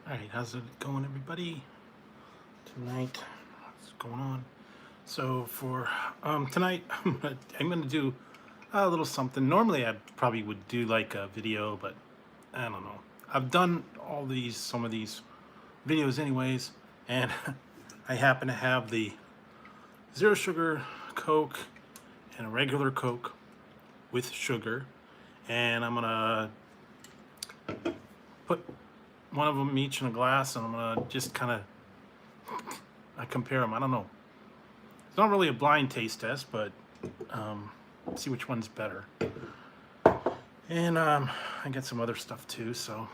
Alright, how's it going, everybody? Tonight, what's going on? So for tonight, I'm gonna do a little something. Normally, I probably would do like a video, but I don't know. I've done some of these videos anyways, and I happen to have the zero sugar Coke and a regular Coke with sugar, and I'm gonna put one of them each in a glass, and I'm gonna just kind of compare them. I don't know. It's not really a blind taste test, but see which one's better. And I got some other stuff too, so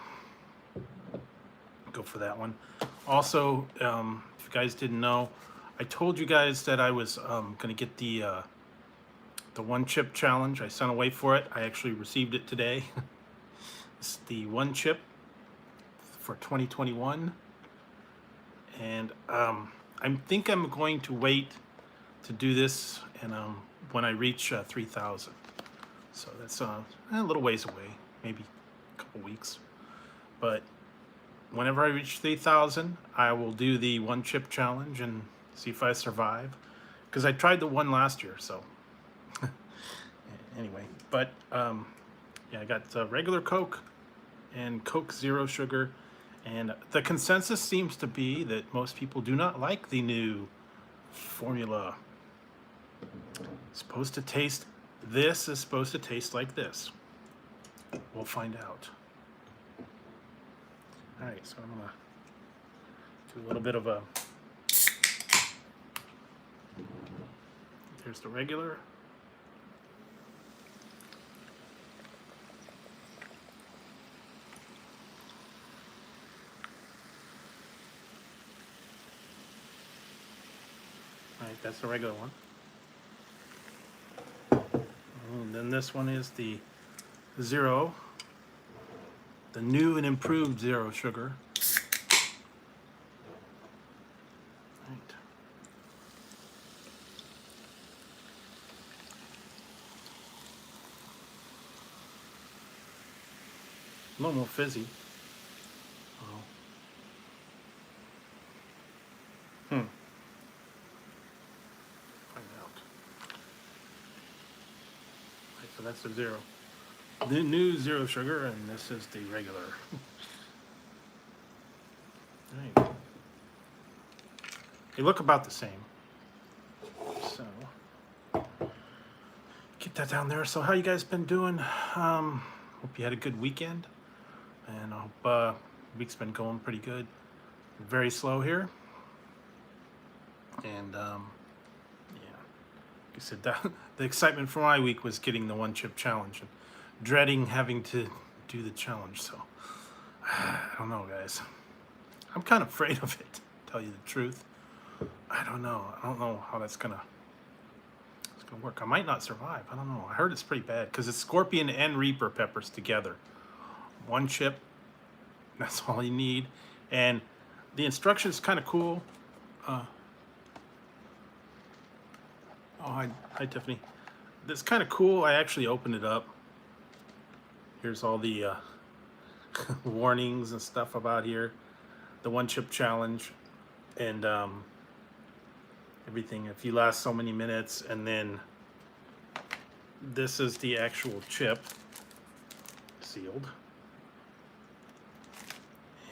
go for that one. Also, if you guys didn't know, I told you guys that I was gonna get the one chip challenge. I sent away for it. I actually received it today. It's the one chip for 2021, and I think I'm going to wait to do this, and when I reach 3,000. So that's a little ways away, maybe a couple weeks. But whenever I reach 3,000, I will do the one chip challenge and see if I survive. Because I tried the one last year, so anyway. But yeah, I got regular Coke and Coke Zero Sugar. And the consensus seems to be that most people do not like the new formula. This is supposed to taste like this. We'll find out. All right, so I'm gonna do a little bit of a, there's the regular. All right, that's the regular one. And then this one is the zero, the new and improved zero sugar. Right. A little more fizzy. Oh. Find out. Right, so that's the zero. The new zero sugar, and this is the regular. Right. They look about the same. So get that down there. So how you guys been doing? Hope you had a good weekend, and I hope week's been going pretty good. Very slow here, and yeah, like I said, the excitement for my week was getting the one chip challenge and dreading having to do the challenge. So I don't know, guys. I'm kind of afraid of it, to tell you the truth. I don't know how that's gonna work. I might not survive. I don't know. I heard it's pretty bad because it's scorpion and reaper peppers together. One chip, that's all you need. And the instructions kind of cool. Hi Tiffany. That's kind of cool. I actually opened it up. Here's all the warnings and stuff about here. The one chip challenge, and everything. If you last so many minutes, and then this is the actual chip, sealed.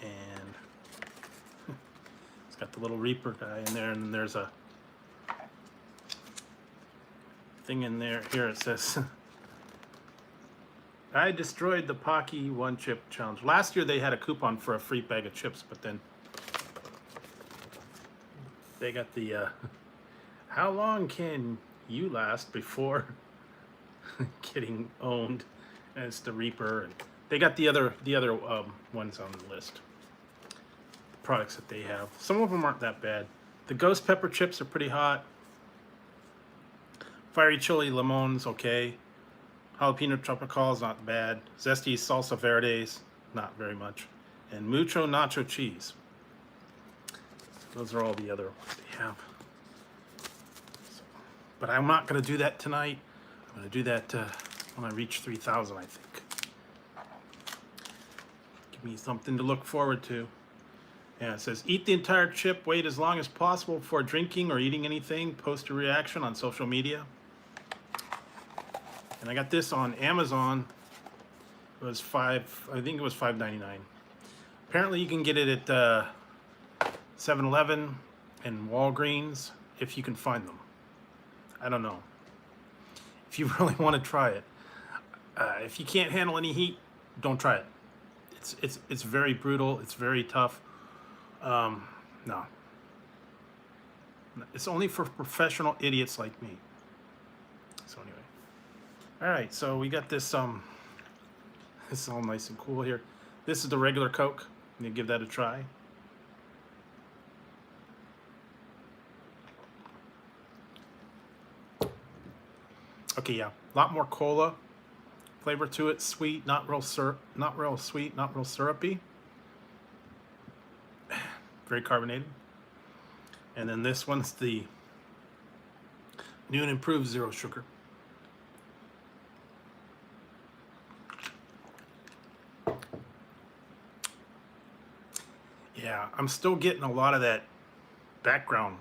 And it's got the little Reaper guy in there, and there's a thing in there. Here it says, I destroyed the Pocky one chip challenge. Last year they had a coupon for a free bag of chips, but then they got the how long can you last before getting owned? And it's the Reaper, and they got the other ones on the list, the products that they have. Some of them aren't that bad. The ghost pepper chips are pretty hot. Fiery chili limon's okay. Jalapeno tropical not bad. Zesty salsa verdes, not very much. And mucho nacho cheese. Those are all the other ones they have. So, but I'm not going to do that tonight. I'm going to do that when I reach 3,000, I think. Give me something to look forward to. Yeah, it says, eat the entire chip, wait as long as possible before drinking or eating anything, post a reaction on social media. And I got this on Amazon. It was I think it was $5.99. Apparently you can get it at 7-Eleven and Walgreens if you can find them. I don't know. If you really want to try it. If you can't handle any heat, don't try it. It's very brutal. It's very tough. No. It's only for professional idiots like me. So anyway. All right, so we got this this is all nice and cool here. This is the regular Coke. I'm gonna give that a try. Okay, yeah, a lot more cola flavor to it. Sweet, not real sweet, not real syrupy. Very carbonated. And then this one's the new and improved zero sugar. Yeah, I'm still getting a lot of that background.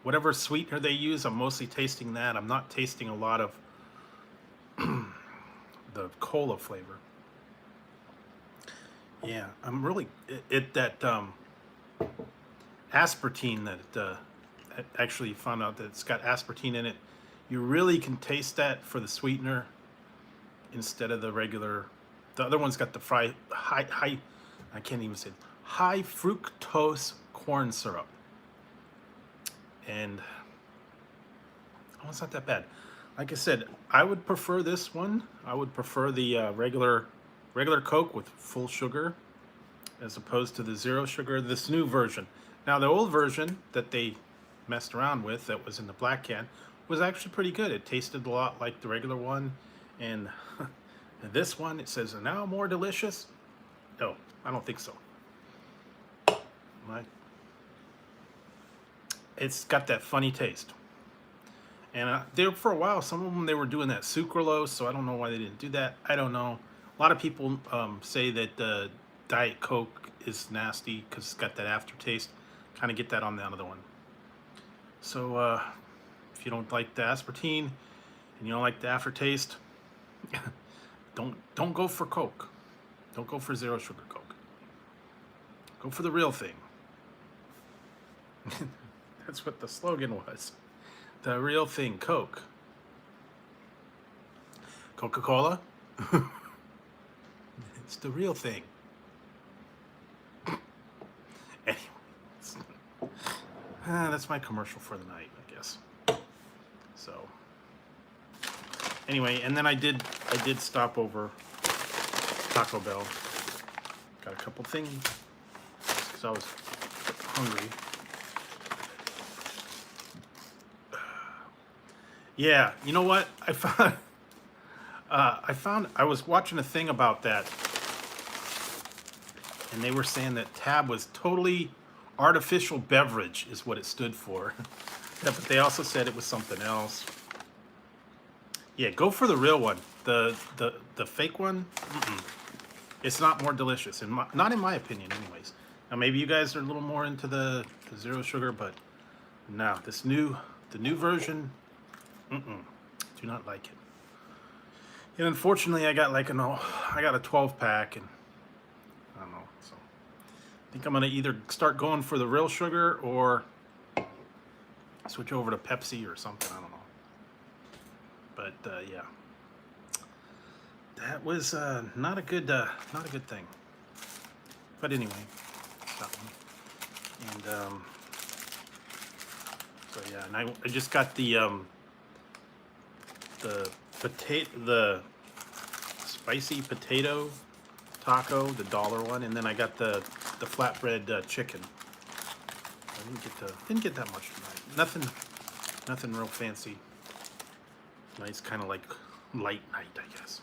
Whatever sweetener they use, I'm mostly tasting that. I'm not tasting a lot of the cola flavor. Yeah, I'm really that aspartame that I actually found out that it's got aspartame in it. You really can taste that for the sweetener instead of the regular. The other one's got the high I can't even say it, high fructose corn syrup, and oh, it's not that bad. Like I said, I would prefer this one. I would prefer the regular Coke with full sugar as opposed to the zero sugar, this new version. Now, the old version that they messed around with that was in the black can was actually pretty good. It tasted a lot like the regular one. And this one, it says, now more delicious. No, I don't think so. It's got that funny taste. And there for a while, some of them, they were doing that sucralose, so I don't know why they didn't do that. I don't know. A lot of people say that Diet Coke is nasty because it's got that aftertaste. Kind of get that on the other one. So if you don't like the aspartame and you don't like the aftertaste, don't go for Coke. Don't go for zero sugar Coke. Go for the real thing. That's what the slogan was. The real thing, Coke. Coca-Cola? It's the real thing. Anyways, that's my commercial for the night, I guess. So, anyway, and then I did stop over Taco Bell. Got a couple things because I was hungry. Yeah, you know what? I was watching a thing about that, and they were saying that Tab was totally artificial beverage is what it stood for. Yeah, but they also said it was something else. Yeah, go for the real one. The fake one, it's not more delicious, not in my opinion, anyways. Now maybe you guys are a little more into the zero sugar, but no, the new version. Do not like it. And unfortunately, I got a 12-pack, and I don't know. So I think I'm gonna either start going for the real sugar or switch over to Pepsi or something. I don't know. But yeah, that was not a good thing. But anyway, that one. And so yeah, and I just got the spicy potato taco, the $1 one, and then I got the flatbread chicken. I didn't get that much tonight. Nothing real fancy. Nice, kind of like light night, I guess.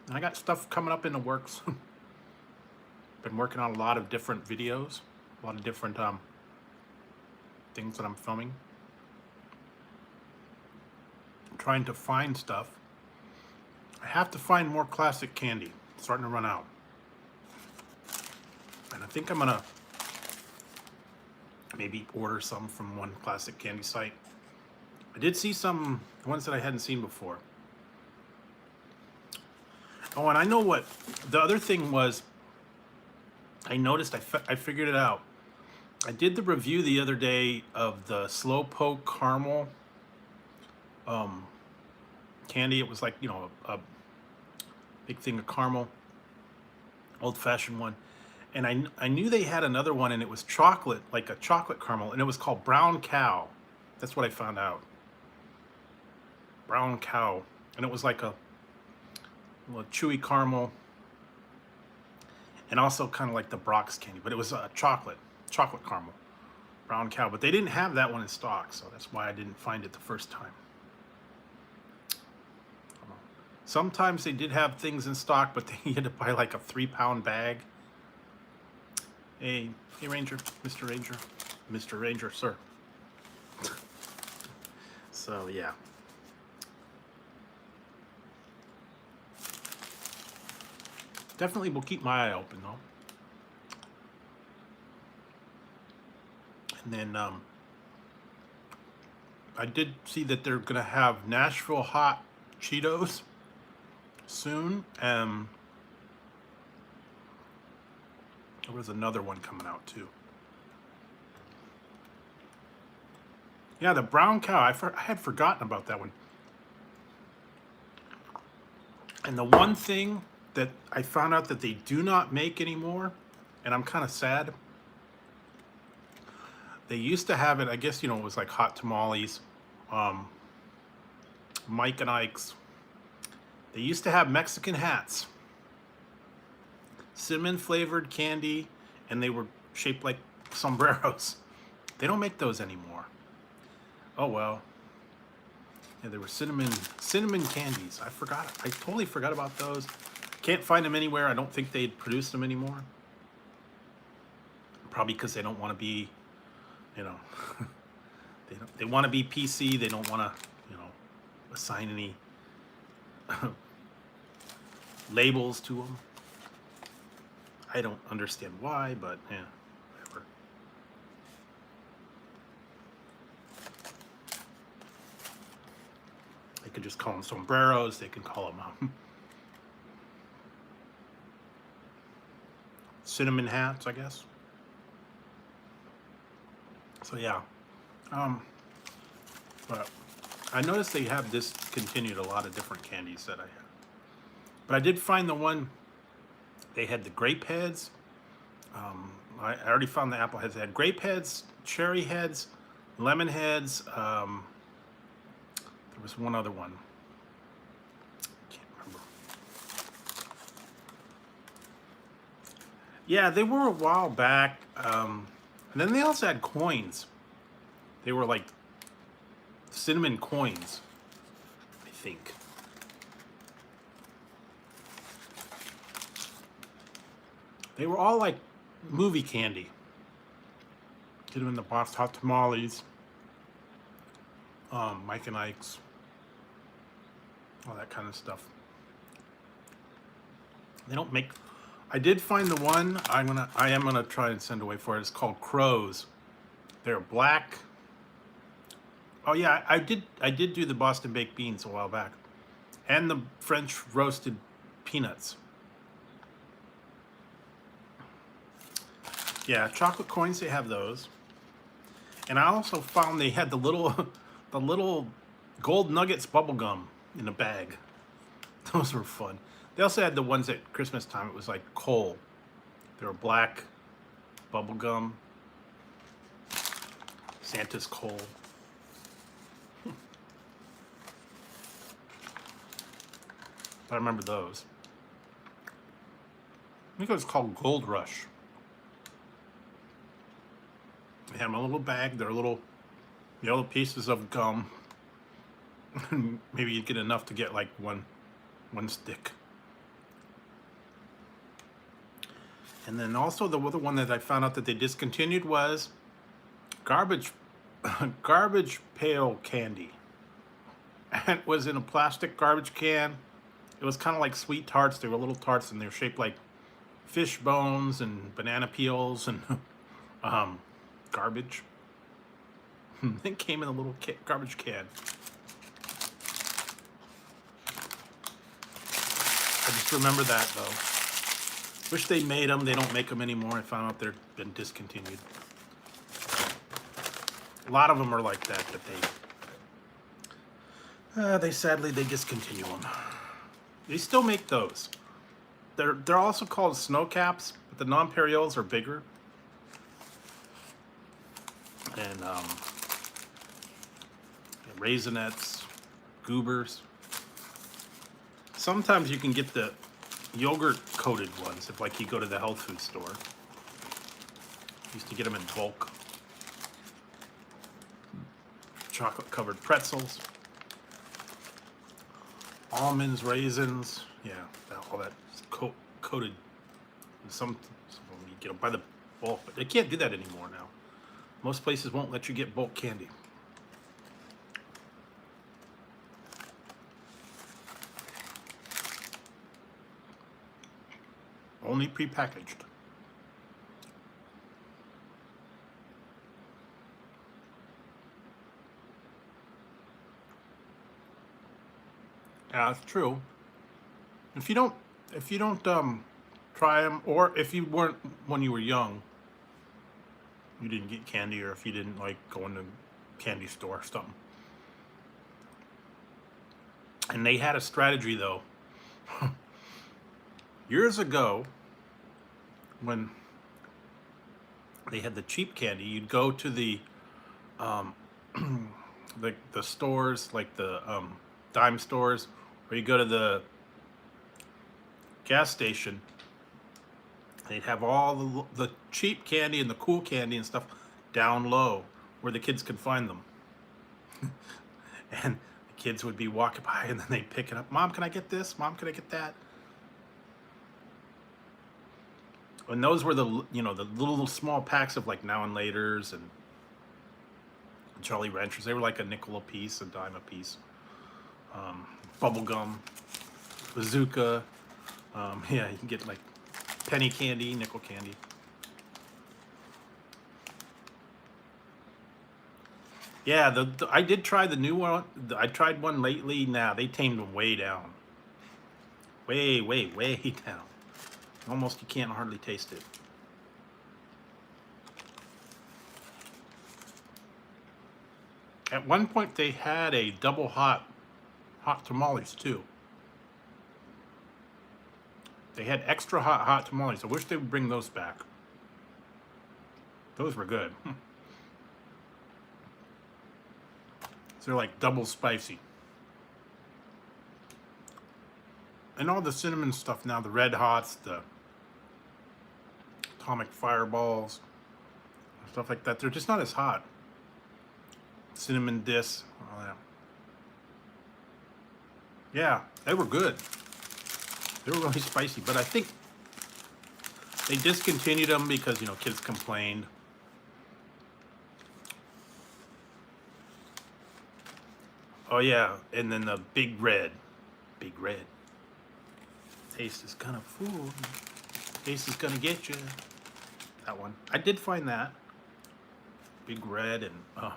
And I got stuff coming up in the works. Been working on a lot of different videos, a lot of different things that I'm filming. I'm trying to find stuff. I have to find more classic candy. starting to run out. And I think I'm gonna maybe order some from one classic candy site. I did see some ones that I hadn't seen before. Oh, and I know what the other thing was. I noticed, I figured it out. I did the review the other day of the Slowpoke caramel candy. It was like, you know, a big thing of caramel, old-fashioned one. And I knew they had another one, and it was chocolate, like a chocolate caramel, and it was called Brown Cow. That's what I found out. Brown Cow. And it was like a chewy caramel, and also kind of like the Brock's candy, but it was a chocolate caramel. Brown Cow. But they didn't have that one in stock, so that's why I didn't find it the first time. Sometimes they did have things in stock, but they had to buy like a 3-pound bag. Hey, Ranger, Mr. Ranger, sir. So yeah. Definitely will keep my eye open though. And then I did see that they're gonna have Nashville hot Cheetos soon. There was another one coming out too. Yeah, the Brown Cow. I had forgotten about that one. And the one thing that I found out that they do not make anymore, and I'm kind of sad. They used to have it, I guess, you know, it was like hot tamales, Mike and Ike's. They used to have Mexican hats, cinnamon flavored candy, and they were shaped like sombreros. They don't make those anymore. Oh well. Yeah, they were cinnamon candies. I totally forgot about those. Can't find them anywhere. I don't think they'd produce them anymore. Probably because they don't want to be, you know, they want to be PC. They don't want to, you know, assign any labels to them. I don't understand why, but yeah, whatever. They could just call them sombreros. They can call them cinnamon hats, I guess. So yeah, but I noticed they have discontinued a lot of different candies that I had. But I did find the one. They had the grape heads. I already found the apple heads. They had grape heads, cherry heads, lemon heads. There was one other one. Can't remember. Yeah, they were a while back. And then they also had coins. They were like cinnamon coins, I think. They were all like movie candy. Could have been the Boston Hot Tamales, Mike and Ike's, all that kind of stuff. They don't make. I did find the one I am gonna try and send away for it. It's called Crows. They're black. Oh yeah, I did do the Boston baked beans a while back, and the French roasted peanuts. Yeah, chocolate coins, they have those. And I also found they had the little gold nuggets bubble gum in a bag. Those were fun. They also had the ones at Christmas time. It was like coal. They were black bubble gum. Santa's coal. I remember those. I think it was called Gold Rush. They had them in a little bag. They're little yellow pieces of gum. Maybe you'd get enough to get like one stick. And then also the other one that I found out that they discontinued was garbage pail candy. And it was in a plastic garbage can. It was kind of like sweet tarts. They were little tarts, and they were shaped like fish bones and banana peels and garbage. It came in a little garbage can. I just remember that though. Wish they made them. They don't make them anymore. I found out they've been discontinued. A lot of them are like that. They sadly discontinue them. They still make those. They're also called snow caps, but the nonpareils are bigger. And Raisinets, goobers. Sometimes you can get the yogurt coated ones if like you go to the health food store. Used to get them in bulk. Chocolate covered pretzels. Almonds, raisins, yeah, all that coated. Some you get them by the bulk, but they can't do that anymore now. Most places won't let you get bulk candy. Only prepackaged. Yeah, that's true. If you don't try them, or if you weren't when you were young, you didn't get candy, or if you didn't like going to candy store or something. And they had a strategy though. Years ago, when they had the cheap candy, you'd go to the stores, like the dime stores, or you go to the gas station. They'd have all the cheap candy and the cool candy and stuff down low where the kids could find them. And the kids would be walking by and then they'd pick it up. Mom, can I get this? Mom, can I get that? And those were the little small packs of like Now and Laters and Jolly Ranchers. They were like a nickel a piece, a dime a piece. Bubble gum, bazooka. Yeah, you can get like penny candy, nickel candy. Yeah, I did try the new one. I tried one lately. Now they tamed them way down. Way down. Almost you can't hardly taste it. At one point they had a double hot tamales too. They had extra hot tamales. I wish they would bring those back. Those were good. So they're like double spicy. And all the cinnamon stuff now, the Red Hots, the Atomic Fireballs, stuff like that, they're just not as hot. Cinnamon discs, all that. Yeah, they were good. They were really spicy, but I think they discontinued them because, kids complained. Oh yeah, and then the Big Red. Taste is gonna fool you. Taste is gonna get you. That one. I did find that. Big Red and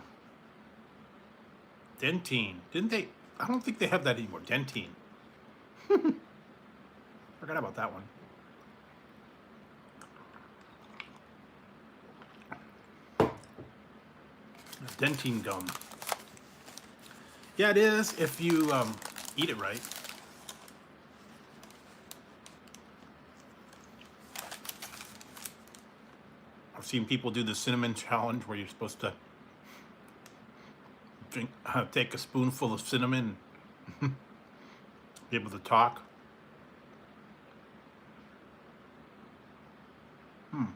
Dentine. Didn't they? I don't think they have that anymore. Dentine. Forgot about that one. Dentine gum. Yeah, it is if you eat it right. I've seen people do the cinnamon challenge where you're supposed to take a spoonful of cinnamon and be able to talk. I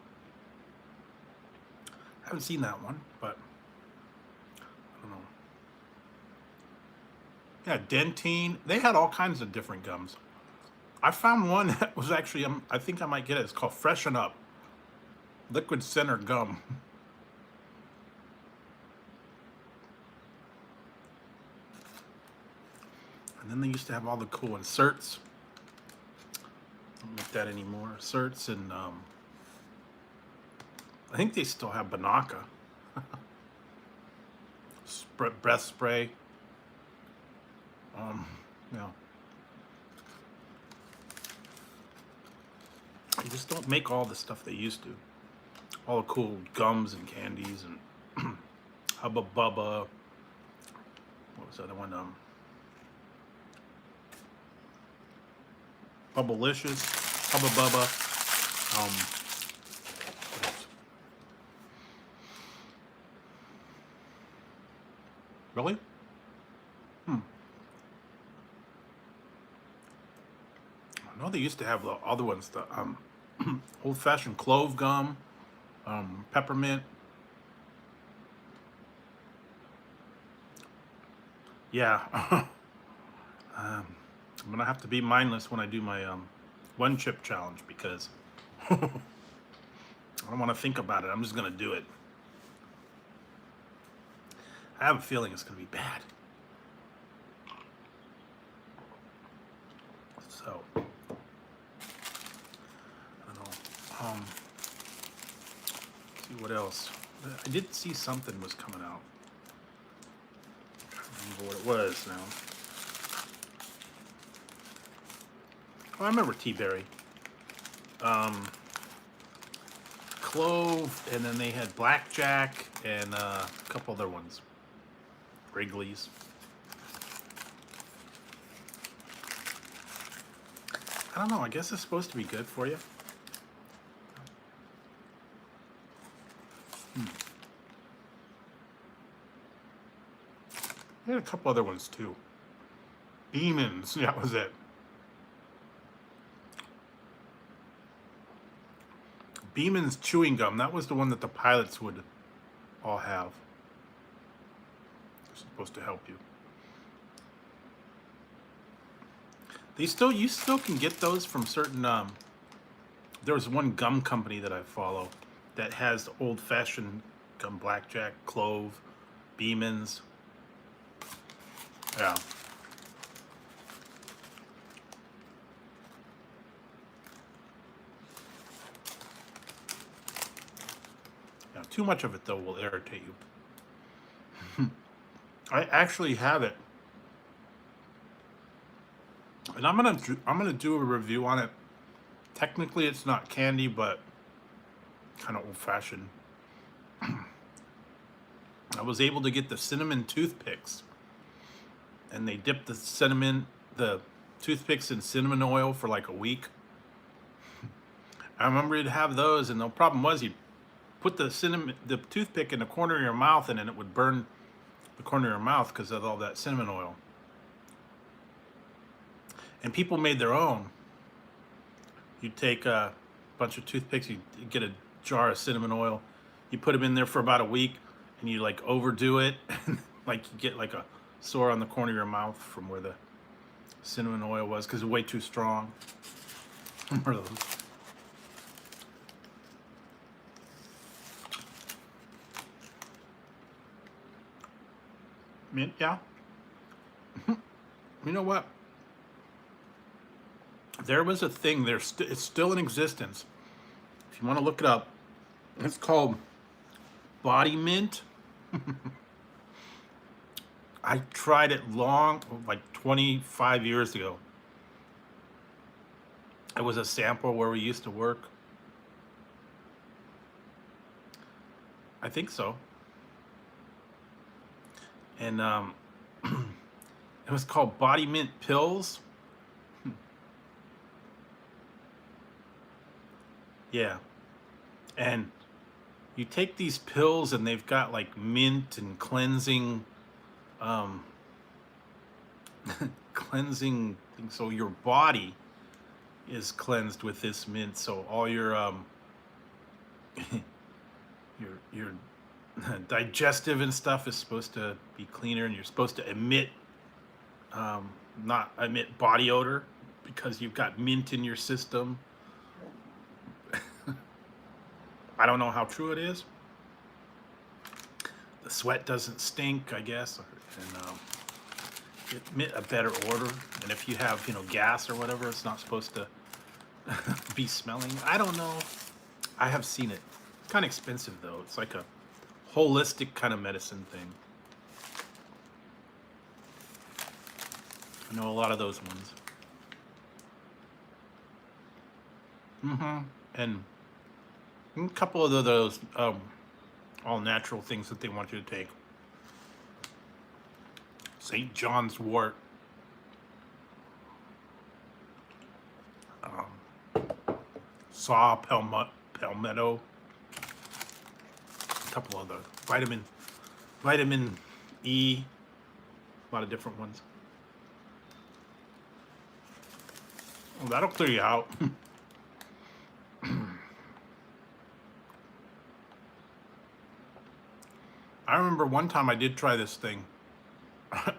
haven't seen that one, but I don't know. Yeah, Dentine. They had all kinds of different gums. I found one that was actually, I think I might get it. It's called Freshen Up. Liquid Center Gum. And then they used to have all the cool inserts. don't make that anymore. Certs and I think they still have Banaka. Breath spray. Yeah. They just don't make all the stuff they used to. All the cool gums and candies and Hubba Bubba. What was the other one? Bubblicious. Hubba Bubba. What else? Really? I know they used to have the other ones, the old-fashioned clove gum, peppermint. Yeah. I'm gonna have to be mindless when I do my one chip challenge because I don't want to think about it. I'm just gonna do it. I have a feeling it's gonna be bad. So I don't know. See what else. I did see something was coming out. I don't remember what it was now. Oh, I remember Tea-Berry. Clove, and then they had Blackjack and a couple other ones. Wrigley's. I don't know. I guess it's supposed to be good for you. They had a couple other ones too. Demons. Yeah, that was it. Beeman's chewing gum. That was the one that the pilots would all have. It's supposed to help you. You still can get those from certain. There was one gum company that I follow that has old-fashioned gum, Blackjack, Clove, Beeman's. Yeah. Yeah. Too much of it though will irritate you. I actually have it, and I'm gonna do a review on it. Technically, it's not candy, but kind of old-fashioned. I was able to get the cinnamon toothpicks, and they dipped the toothpicks in cinnamon oil for like a week. I remember you'd have those, and the problem was you put the toothpick in the corner of your mouth, and then it would burn the corner of your mouth because of all that cinnamon oil. And people made their own. You take a bunch of toothpicks, you get a jar of cinnamon oil, you put them in there for about a week, and you like overdo it, and like you get like a sore on the corner of your mouth from where the cinnamon oil was because it's way too strong. What are those? Mint, yeah. You know what? There was a thing there. It's still in existence. If you want to look it up, it's called Body Mint. I tried it like 25 years ago. It was a sample where we used to work. I think so. And it was called Body Mint Pills. Yeah. And you take these pills and they've got like mint and cleansing cleansing things. So your body is cleansed with this mint, so all your your digestive and stuff is supposed to be cleaner, and you're supposed to not emit body odor because you've got mint in your system. I don't know how true it is. The sweat doesn't stink, I guess, and emit a better odor. And if you have, gas or whatever, it's not supposed to be smelling. I don't know. I have seen it. It's kind of expensive though. It's like a holistic kind of medicine thing. I know a lot of those ones. And a couple of those all natural things that they want you to take. St. John's wort. Saw palmetto. A couple other vitamin E. A lot of different ones. Well, that'll clear you out. I remember one time I did try this thing.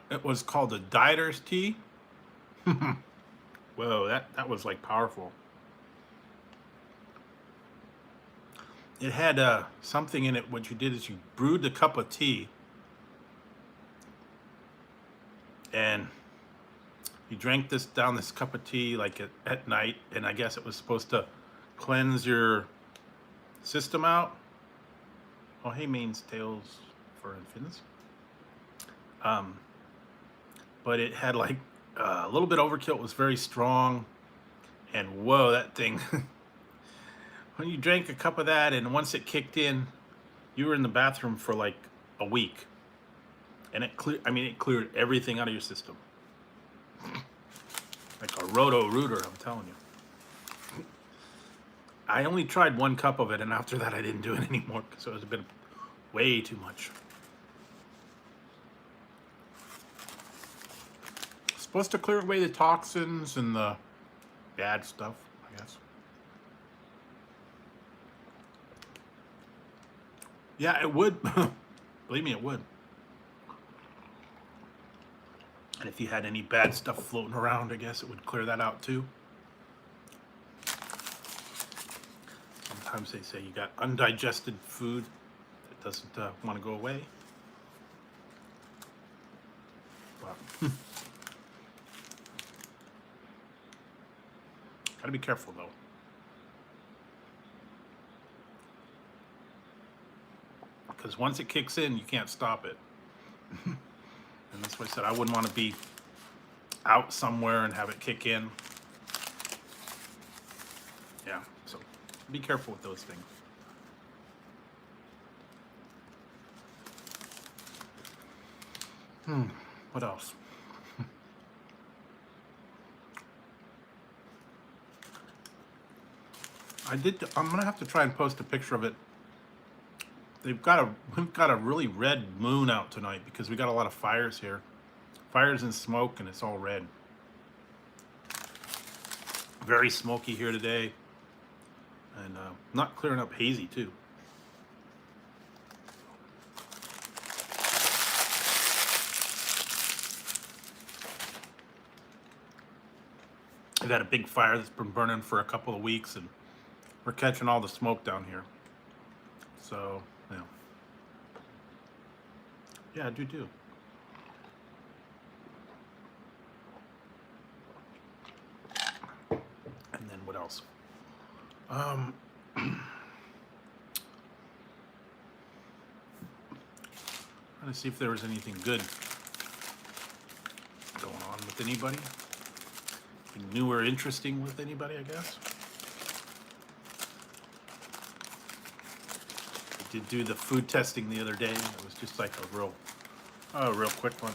It was called a dieter's tea. Whoa, that was like powerful. It had something in it. What you did is you brewed the cup of tea, and you drank down this cup of tea like at night, and I guess it was supposed to cleanse your system out. Oh, hey, manes, tails for infants. But it had like a little bit overkill. It was very strong, and whoa, that thing. When you drank a cup of that, and once it kicked in, you were in the bathroom for like a week, and it cleared everything out of your system. Like a roto-rooter, I'm telling you. I only tried one cup of it, and after that I didn't do it anymore because it was a bit way too much. It's supposed to clear away the toxins and the bad stuff, I guess. Yeah, it would. Believe me, it would. And if you had any bad stuff floating around, I guess it would clear that out too. Sometimes they say you got undigested food that doesn't want to go away. Wow. Gotta be careful though. Because once it kicks in, you can't stop it. And that's why I said I wouldn't want to be out somewhere and have it kick in. Yeah, so be careful with those things. What else? I'm gonna have to try and post a picture of it. We've got a really red moon out tonight because we got a lot of fires here. Fires and smoke, and it's all red. Very smoky here today. And not clearing up hazy too. I've had a big fire that's been burning for a couple of weeks, and we're catching all the smoke down here. So, yeah, I do too. And then what else? Trying to see if there was anything good going on with anybody. Anything new or interesting with anybody, I guess. I did do the food testing the other day. It was just like a real quick one.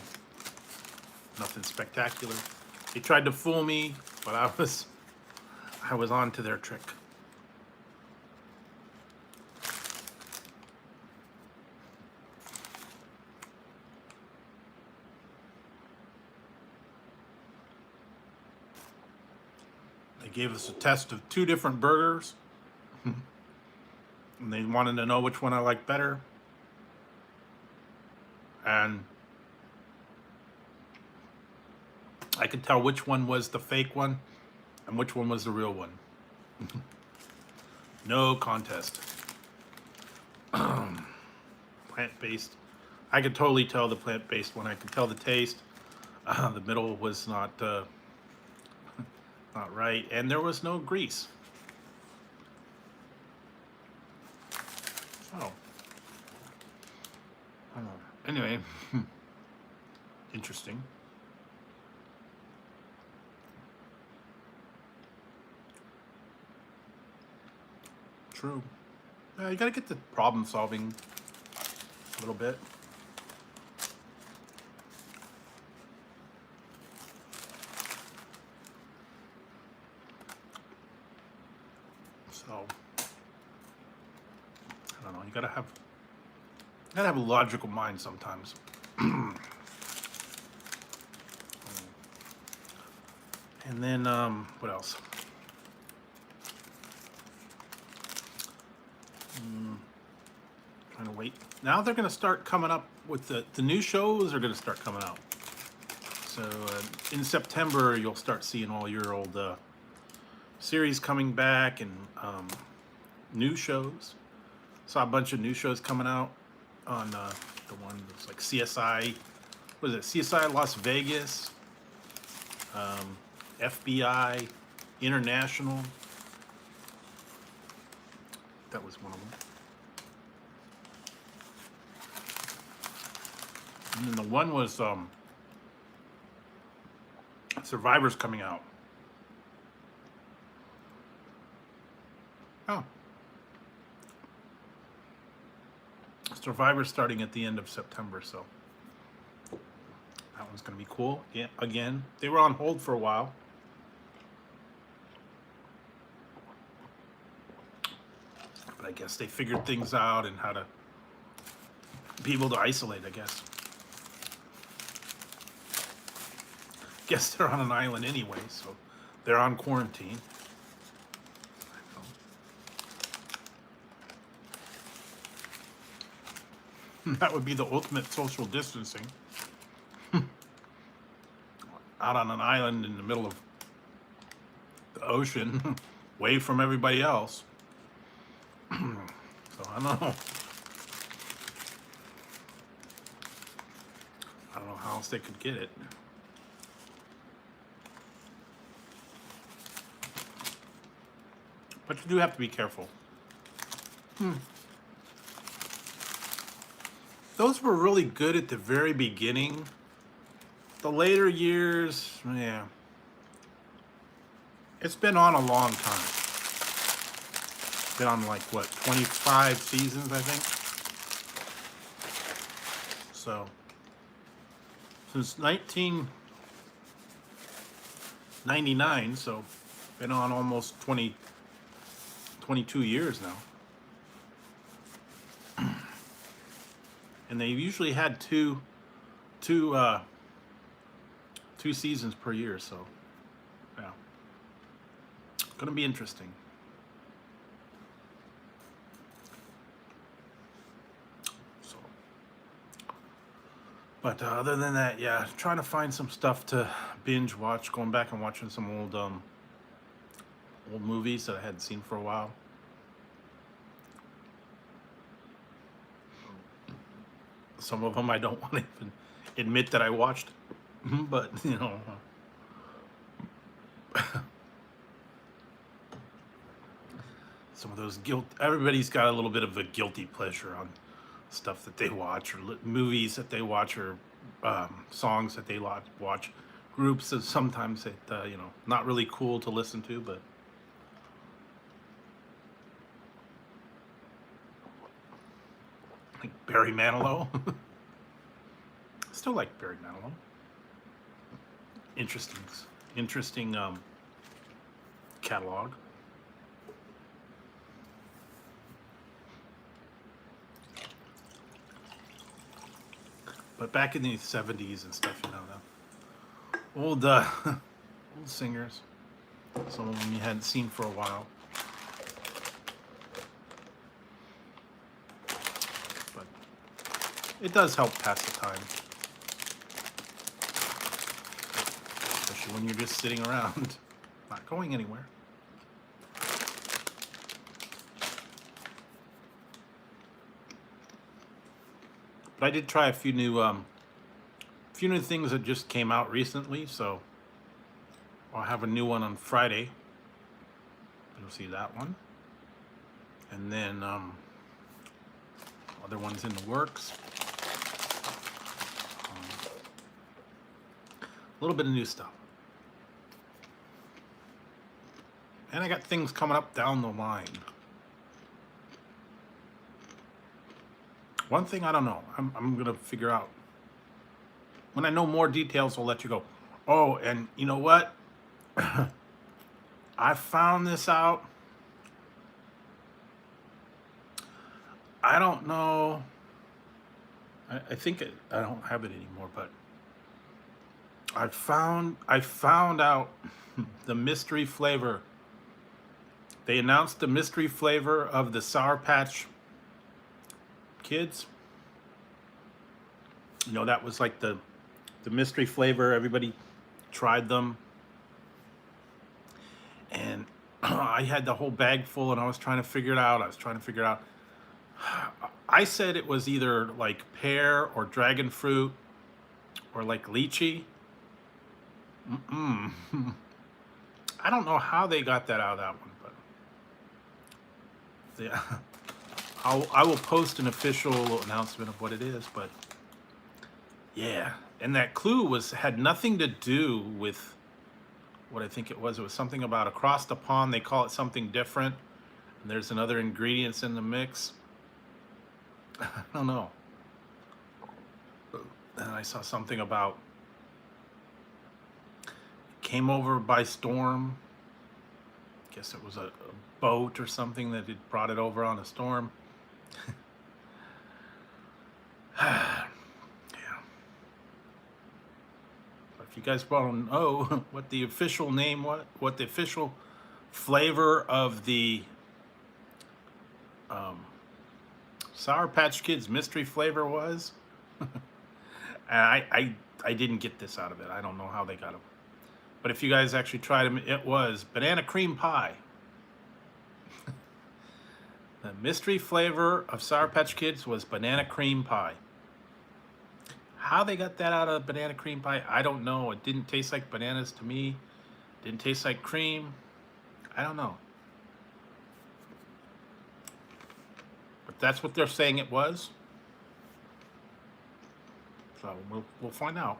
Nothing spectacular. They tried to fool me, but I was on to their trick. They gave us a test of 2 different burgers. And they wanted to know which one I liked better. And I could tell which one was the fake one and which one was the real one. No contest. Plant-based. I could totally tell the plant-based one. I could tell the taste. The middle was not Not right. And there was no grease. Oh. I don't know. Anyway. Interesting. True. Yeah, you gotta get the problem solving a little bit. So I don't know. You gotta have a logical mind sometimes. And then what else? Trying to wait. Now they're going to start coming up with the new shows are going to start coming out. So in September you'll start seeing all your old series coming back and new shows. Saw a bunch of new shows coming out on the one that's like CSI. What is it? CSI Las Vegas, FBI, International. That was one of them. And then the one was Survivor's coming out. Oh. Survivor's starting at the end of September, so that one's going to be cool. Yeah, again, they were on hold for a while. But I guess they figured things out and how to be able to isolate, I guess. Guess they're on an island anyway, so they're on quarantine. That would be the ultimate social distancing. Out on an island in the middle of the ocean, away from everybody else. So I don't know. I don't know how else they could get it. But you do have to be careful. Those were really good at the very beginning. The later years, yeah. It's been on a long time. Been on like, what, 25 seasons, I think? So, since 1999, so been on almost 22 years now. And they usually had two seasons per year, so yeah, gonna be interesting. So, but other than that, yeah, trying to find some stuff to binge watch. Going back and watching some old movies that I hadn't seen for a while. Some of them I don't want to even admit that I watched, but you know. Some of those everybody's got a little bit of a guilty pleasure on stuff that they watch, or movies that they watch, or songs that they watch, groups that sometimes that you know, not really cool to listen to, but like Barry Manilow. Still like Barry Manilow. Interesting catalog. But back in the 70s and stuff, you know, the old old singers. Some of them you hadn't seen for a while. But it does help pass the time. Especially when you're just sitting around, not going anywhere. But I did try a few new things that just came out recently. So I'll have a new one on Friday. You'll see that one. And then other ones in the works. A little bit of new stuff. And I got things coming up down the line. One thing I don't know. I'm going to figure out. When I know more details, I'll let you go. Oh, and you know what? I found this out. I don't know. I think I don't have it anymore, but I found out the mystery flavor. They announced the mystery flavor of the Sour Patch Kids. You know, that was like the mystery flavor. Everybody tried them. And I had the whole bag full and I was trying to figure it out. I said it was either like pear or dragon fruit or like lychee. I don't know how they got that out of that one, but yeah. I will post an official announcement of what it is, but yeah. And that clue had nothing to do with what I think it was. It was something about across the pond. They call it something different. And there's another ingredients in the mix. I don't know. And I saw something about came over by storm. Guess it was a boat or something that had brought it over on a storm. Yeah. But if you guys want to know what the official name was, what the official flavor of the Sour Patch Kids mystery flavor was, I didn't get this out of it. I don't know how they got them. But if you guys actually tried them, it was banana cream pie. The mystery flavor of Sour Patch Kids was banana cream pie. How they got that out of banana cream pie, I don't know. It didn't taste like bananas to me. Didn't taste like cream. I don't know. But that's what they're saying it was. So we'll find out.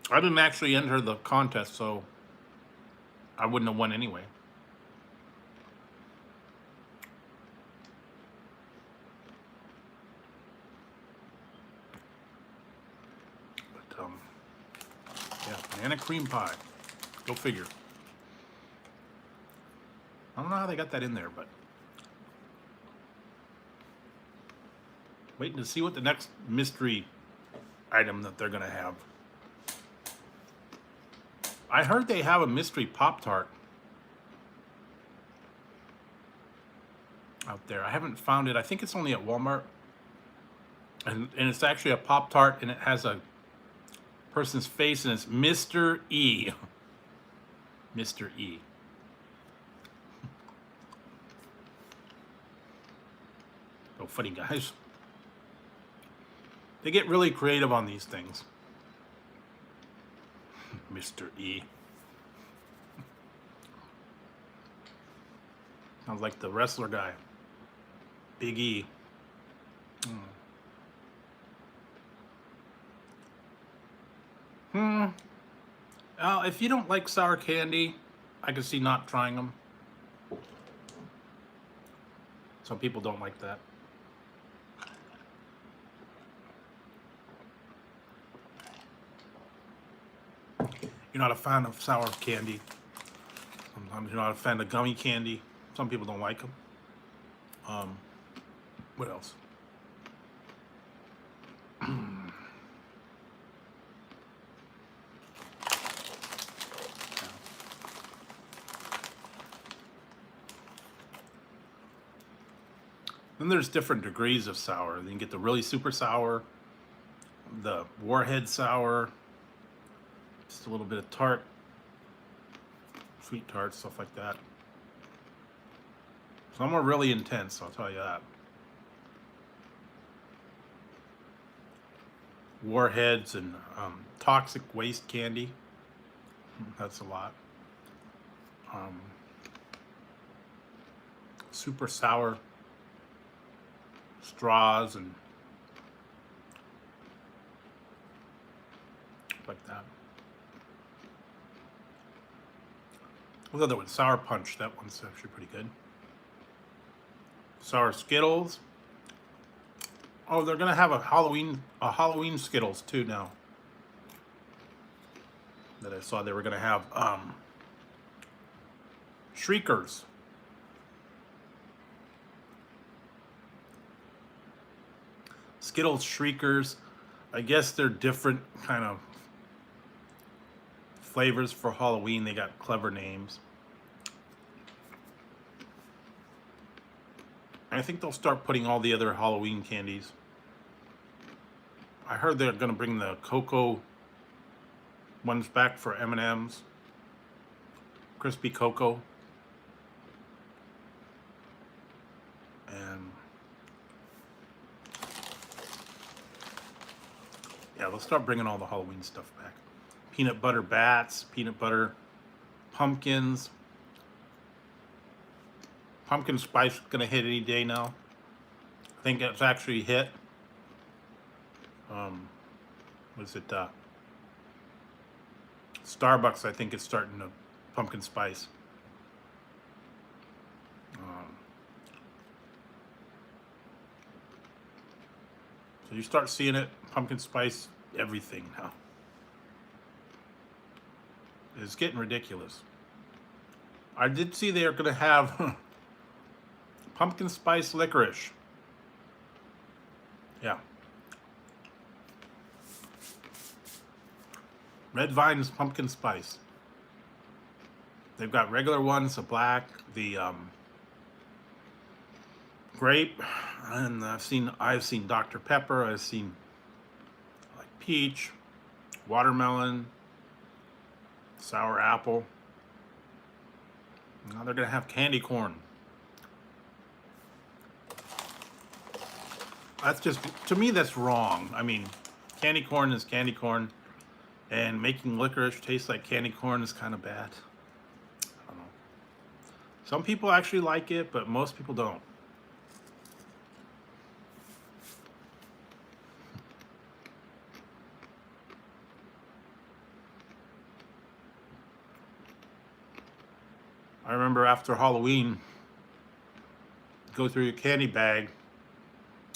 I didn't actually enter the contest, so I wouldn't have won anyway. But yeah, banana cream pie. Go figure. I don't know how they got that in there, but waiting to see what the next mystery item that they're gonna have. I heard they have a mystery Pop-Tart out there. I haven't found it. I think it's only at Walmart. And it's actually a Pop-Tart and it has a person's face and it's Mr. E. Mr. E. Oh, funny guys. They get really creative on these things. Mr. E. Sounds like the wrestler guy. Big E. If you don't like sour candy, I can see not trying them. Some people don't like that. You're not a fan of sour candy. Sometimes you're not a fan of gummy candy. Some people don't like them. What else? Then there's different degrees of sour. You can get the really super sour, the warhead sour, just a little bit of tart, sweet tart, stuff like that. Some are really intense, I'll tell you that. Warheads and toxic waste candy. That's a lot. Super sour straws and like that. What's the other one? Sour Punch. That one's actually pretty good. Sour Skittles. Oh, they're gonna have a Halloween Skittles too now. That I saw they were gonna have Shriekers. Skittles Shriekers. I guess they're different kind of flavors for Halloween. They got clever names. I think they'll start putting all the other Halloween candies. I heard they're going to bring the cocoa ones back for M&M's. Crispy Cocoa. And yeah, they'll start bringing all the Halloween stuff back. Peanut butter bats, peanut butter pumpkins. Pumpkin spice is gonna hit any day now. I think it's actually hit. What is it? Starbucks, I think, is starting to pumpkin spice. So you start seeing it, pumpkin spice, everything now. It's getting ridiculous. I did see they are going to have pumpkin spice licorice. Yeah. Red Vine's pumpkin spice. They've got regular ones, the black, the grape, and I've seen Dr. Pepper. I've seen like peach, watermelon, sour apple. Now they're gonna have candy corn. That's just, to me, that's wrong. I mean, candy corn is candy corn, and making licorice taste like candy corn is kind of bad. I don't know. Some people actually like it, but most people don't. I remember after Halloween, go through your candy bag,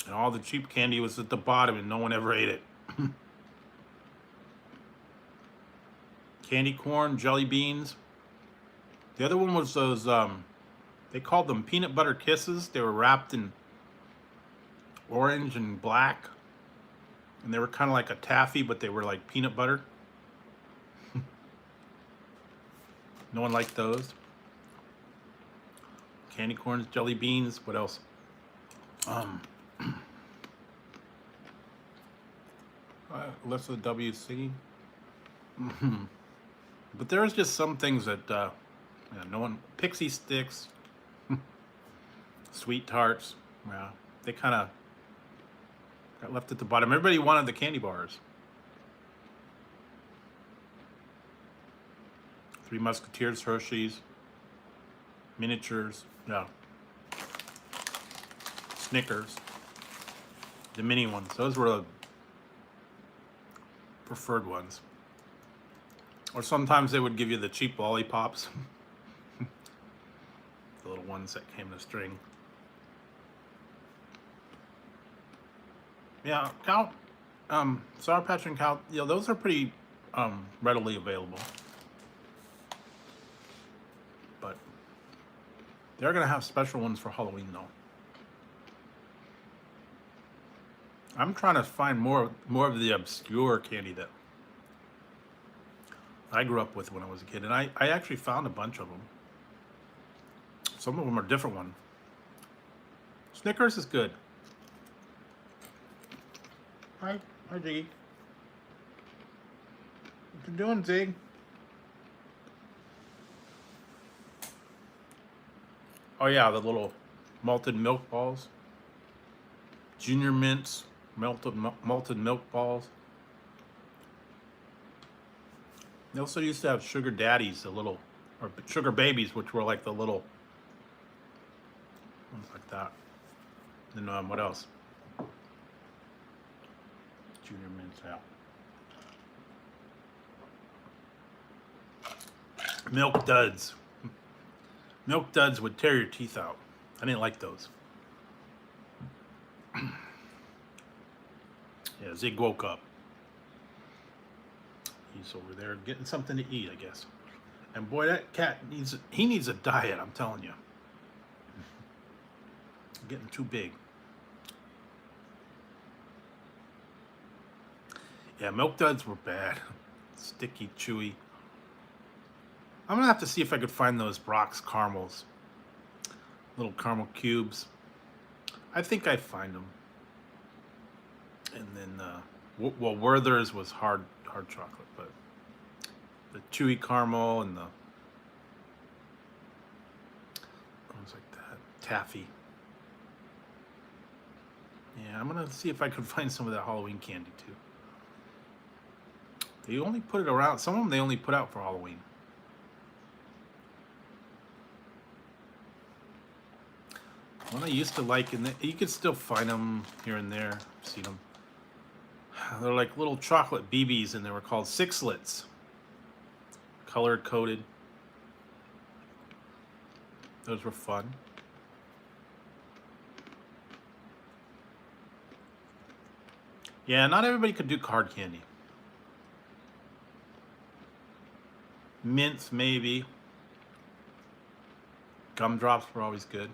and all the cheap candy was at the bottom, and no one ever ate it. Candy corn, jelly beans. The other one was those, they called them peanut butter kisses. They were wrapped in orange and black, and they were kind of like a taffy, but they were like peanut butter. No one liked those. Candy corns, jelly beans, what else? Less of the WC. But there's just some things that yeah, no one. Pixie sticks, sweet tarts. Yeah, they kind of got left at the bottom. Everybody wanted the candy bars. Three Musketeers, Hershey's, miniatures. Yeah. Snickers. The mini ones. Those were the preferred ones. Or sometimes they would give you the cheap lollipops. The little ones that came in a string. Yeah, Sour Patch and Cow, you know, those are pretty readily available. But they're gonna have special ones for Halloween though. I'm trying to find more of the obscure candy that I grew up with when I was a kid, and I actually found a bunch of them. Some of them are different ones. Snickers is good. Hi Ziggy. What you doing, Zig? Oh yeah, the little malted milk balls. Junior Mints, malted milk balls. They also used to have sugar daddies, the little, or sugar babies, which were like the little ones like that. Then what else? Junior mints out. Milk duds. Milk duds would tear your teeth out. I didn't like those. Yeah, Zig woke up. He's over there getting something to eat, I guess. And boy, that cat needs a diet, I'm telling you. Getting too big. Yeah, milk duds were bad. Sticky, chewy. I'm gonna have to see if I could find those Brock's caramels. Little caramel cubes. I think I find them. And then, well, Werther's was hard chocolate, but the chewy caramel and the ones like that, taffy. Yeah, I'm gonna see if I could find some of that Halloween candy too. They only put it around. Some of them they only put out for Halloween. One I used to like, and you could still find them here and there. I've seen them. They're like little chocolate BBs, and they were called Sixlets. Colored coded. Those were fun. Yeah, not everybody could do card candy. Mints, maybe. Gumdrops were always good.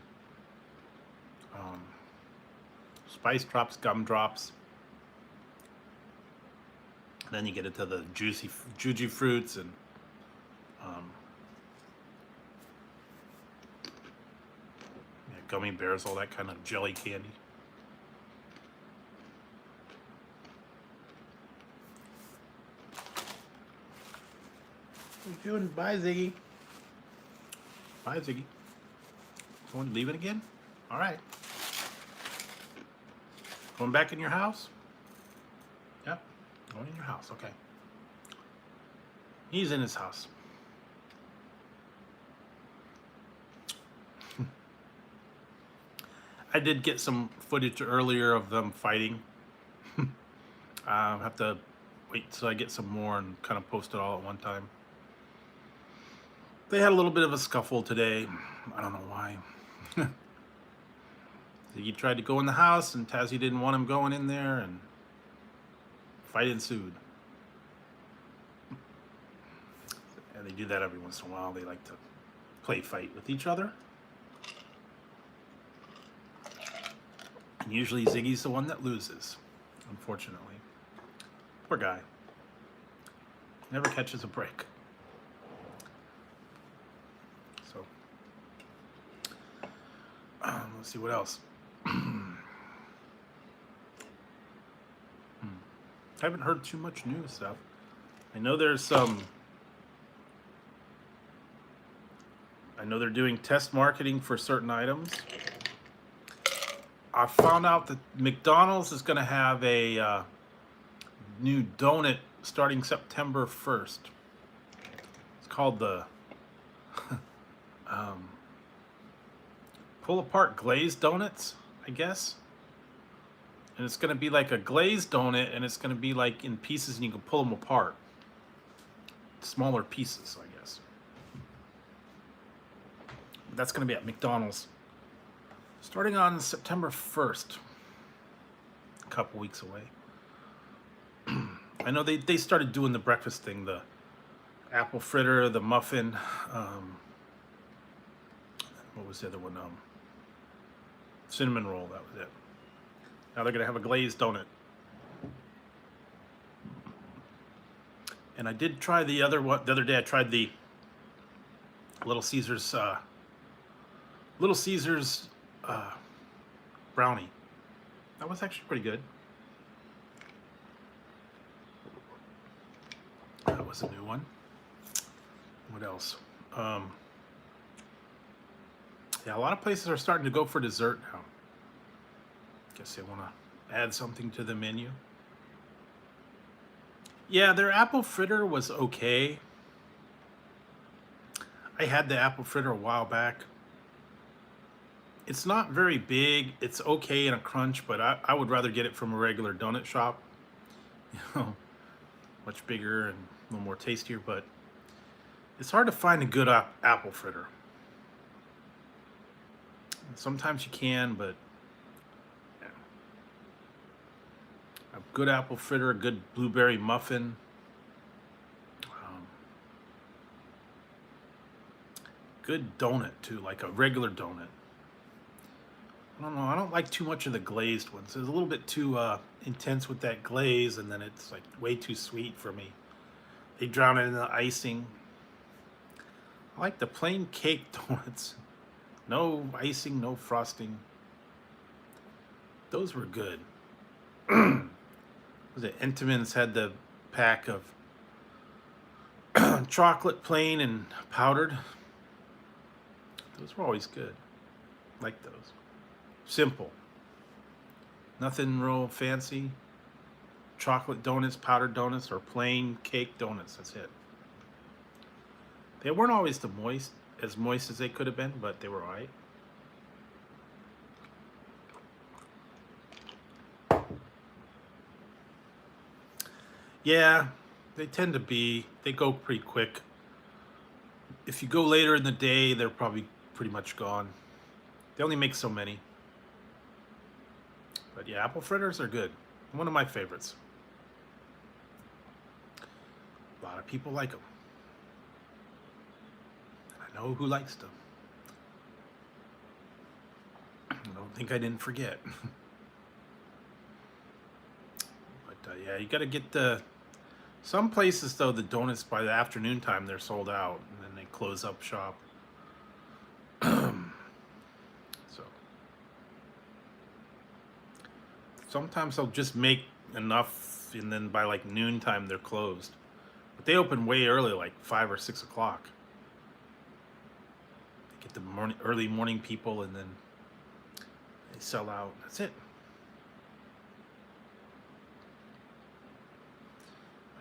Spice drops, gumdrops. Then you get into the juicy fruits and yeah, gummy bears, all that kind of jelly candy. What are you doing? Bye, Ziggy. Bye, Ziggy. Someone leaving again? All right. Going back in your house? Yep. Going in your house. Okay. He's in his house. I did get some footage earlier of them fighting. I'll have to wait till I get some more and kind of post it all at one time. They had a little bit of a scuffle today. I don't know why. He tried to go in the house, and Tazzy didn't want him going in there, and fight ensued. And they do that every once in a while. They like to play fight with each other. And usually Ziggy's the one that loses, unfortunately. Poor guy. Never catches a break. So, let's see what else. I haven't heard too much new stuff. I know there's some. I know they're doing test marketing for certain items. I found out that McDonald's is going to have a new donut starting September 1st. It's called the pull apart glazed donuts, I guess. And it's going to be like a glazed donut, and it's going to be like in pieces, and you can pull them apart. Smaller pieces, I guess. But that's going to be at McDonald's. Starting on September 1st. A couple weeks away. I know they started doing the breakfast thing. The apple fritter, the muffin. What was the other one? Cinnamon roll, that was it. Now they're going to have a glazed donut. And I did try the other one. The other day I tried the Little Caesars brownie. That was actually pretty good. That was a new one. What else? Yeah, a lot of places are starting to go for dessert now. Guess they want to add something to the menu. Yeah, their apple fritter was okay. I had the apple fritter a while back. It's not very big. It's okay in a crunch, but I would rather get it from a regular donut shop. You know, much bigger and a little more tastier, but it's hard to find a good apple fritter. Sometimes you can, but yeah. A good apple fritter, a good blueberry muffin, um, good donut too, like a regular donut. I don't know. I don't like too much of the glazed ones. It's a little bit too intense with that glaze, and then it's like way too sweet for me. They drown it in the icing. I like the plain cake donuts. No icing, no frosting. Those were good. Was it Entenmann's had the pack of chocolate plain and powdered? Those were always good. Like those. Simple. Nothing real fancy. Chocolate donuts, powdered donuts, or plain cake donuts. That's it. They weren't always as moist as they could have been, but they were all right. Yeah, they tend to be. They go pretty quick. If you go later in the day, they're probably pretty much gone. They only make so many. But yeah, apple fritters are good. One of my favorites. A lot of people like them. I know who likes them. I don't think I didn't forget. But yeah, you got to get the. Some places though, the donuts by the afternoon time they're sold out, and then they close up shop. So sometimes they'll just make enough, and then by like noontime they're closed. But they open way early, like 5 or 6 o'clock. They get the early morning people, and then they sell out. That's it.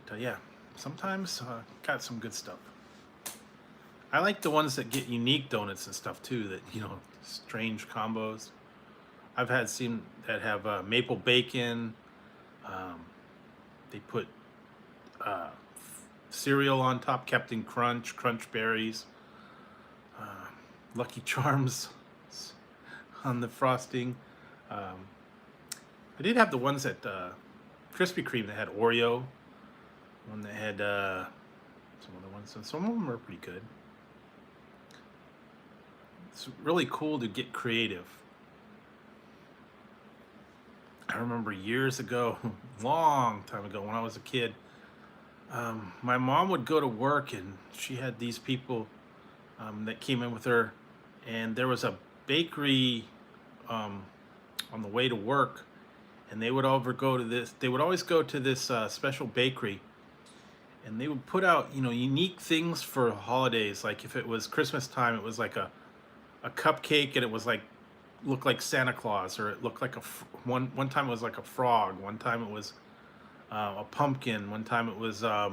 But yeah, sometimes got some good stuff. I like the ones that get unique donuts and stuff too. That strange combos. I've had seen that have maple bacon. Um, they put uh, cereal on top, Captain Crunch, Crunch Berries, uh, Lucky Charms on the frosting. Um, I did have the ones that Krispy Kreme that had Oreo. One that had some other ones. And some of them are pretty good. It's really cool to get creative. I remember years ago, long time ago, when I was a kid, my mom would go to work and she had these people that came in with her, and there was a bakery um, on the way to work, and they would over go to this. They would always go to this special bakery, and they would put out unique things for holidays. Like if it was Christmas time, it was like a cupcake, and it was like looked like Santa Claus, or it looked like one time it was like a frog. One time it was a pumpkin. One time it was a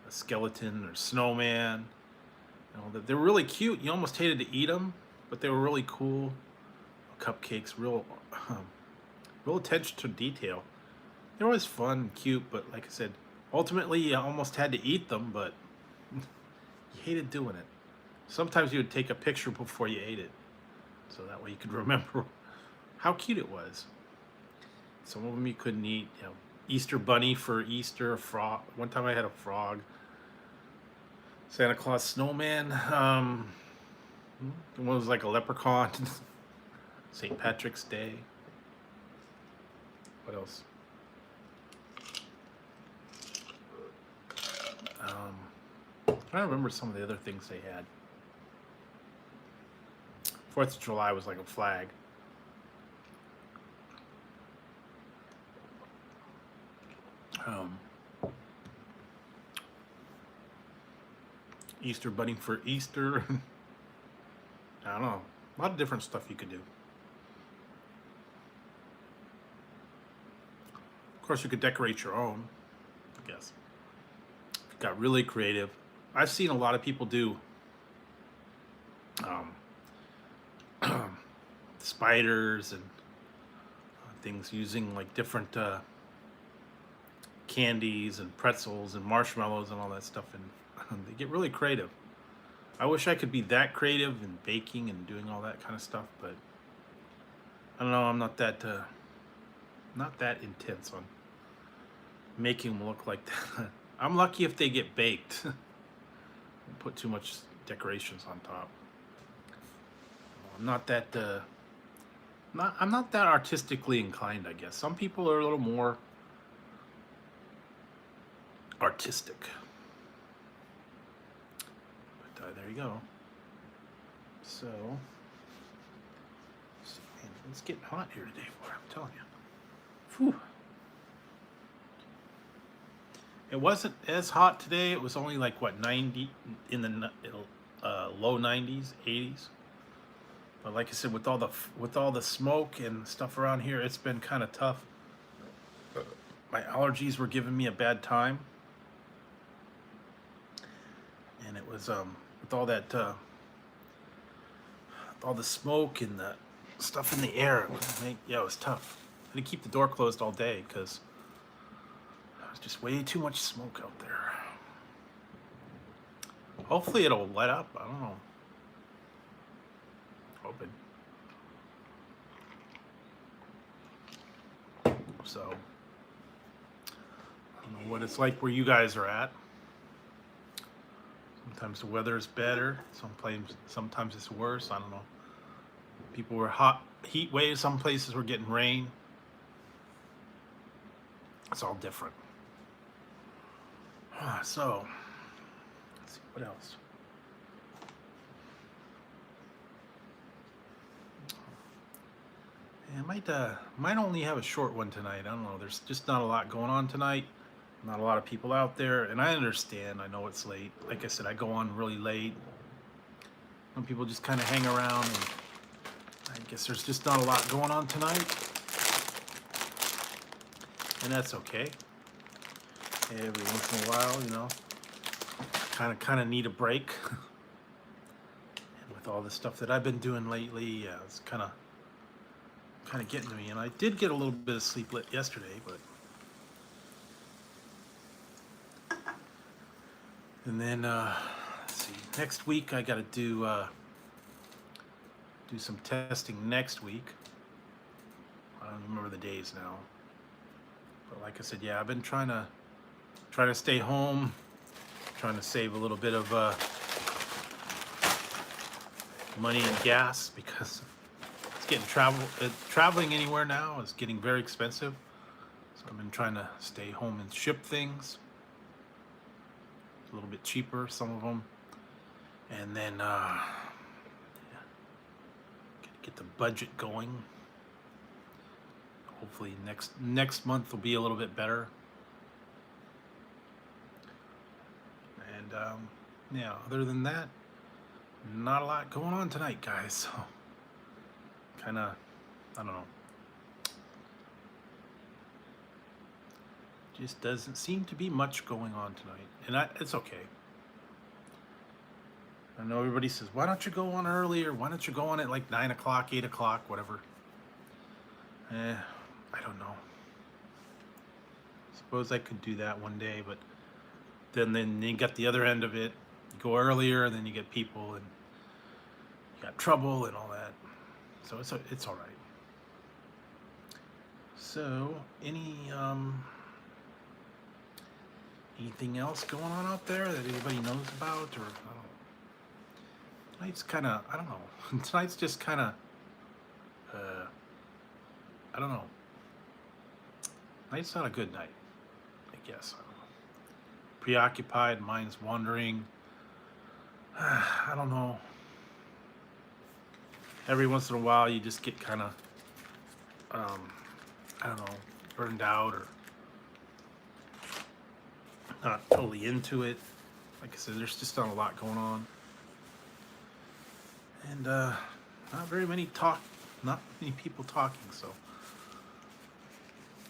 skeleton or snowman. They're really cute. You almost hated to eat them, but they were really cool. Cupcakes, real attention to detail. They're always fun and cute, but like I said, ultimately you almost had to eat them, but you hated doing it. Sometimes you would take a picture before you ate it, so that way you could remember how cute it was. Some of them you couldn't eat. Easter bunny for Easter, a frog. One time I had a frog. Santa Claus snowman. One was like a leprechaun. St. Patrick's Day. What else? I'm trying to remember some of the other things they had. 4th of July was like a flag. Easter bunny for Easter. I don't know. A lot of different stuff you could do. Of course, you could decorate your own. got really creative. I've seen a lot of people do spiders and things using like different candies and pretzels and marshmallows and all that stuff, and they get really creative. I wish I could be that creative in baking and doing all that kind of stuff, but I don't know. I'm not that intense on making them look like that. I'm lucky if they get baked. Put too much decorations on top. I'm not that I'm not that artistically inclined, I guess. Some people are a little more artistic. But there you go. So, man, it's getting hot here today, boy, I'm telling you. Whew. It wasn't as hot today. It was only like what, 90 in the low 90s, 80s. But like I said, with all the smoke and stuff around here, it's been kind of tough. My allergies were giving me a bad time, and it was with all that all the smoke and the stuff in the air. It was tough. I had to keep the door closed all day because there's just way too much smoke out there. Hopefully it'll let up. I don't know. Hoping. So I don't know what it's like where you guys are at. Sometimes the weather is better. Sometimes it's worse. I don't know. People were heat waves. Some places were getting rain. It's all different. So let's see what else. I might only have a short one tonight. I don't know. There's just not a lot going on tonight. Not a lot of people out there, and I understand. I know it's late. Like I said, I go on really late. Some people just kind of hang around, and I guess there's just not a lot going on tonight, and that's okay. Every once in a while, you know, kind of need a break. And with all the stuff that I've been doing lately, yeah, it's kind of getting to me. And I did get a little bit of sleep yesterday, but and then let's see. Next week I got to do some testing next week. I don't remember the days now, but like I said, yeah, I've been trying to stay home, trying to save a little bit of money and gas because it's getting traveling anywhere now is getting very expensive. So I've been trying to stay home and ship things a little bit cheaper, some of them, and then get the budget going. Hopefully next month will be a little bit better. And yeah, other than that, not a lot going on tonight, guys. So kind of, I don't know. Just doesn't seem to be much going on tonight, and it's okay. I know everybody says, why don't you go on earlier? Why don't you go on at like 9 o'clock, 8 o'clock, whatever. I don't know. Suppose I could do that one day, but then you got the other end of it. You go earlier, and then you get people, and you got trouble and all that. So it's all right. So anything else going on out there that anybody knows about, or I don't know. Tonight's kind of, I don't know. Tonight's just kind of, I don't know. Tonight's not a good night, I guess. I don't know. Preoccupied, mind's wandering. I don't know. Every once in a while, you just get kind of, I don't know, burned out or not totally into it. Like I said, there's just not a lot going on. And not many people talking, so.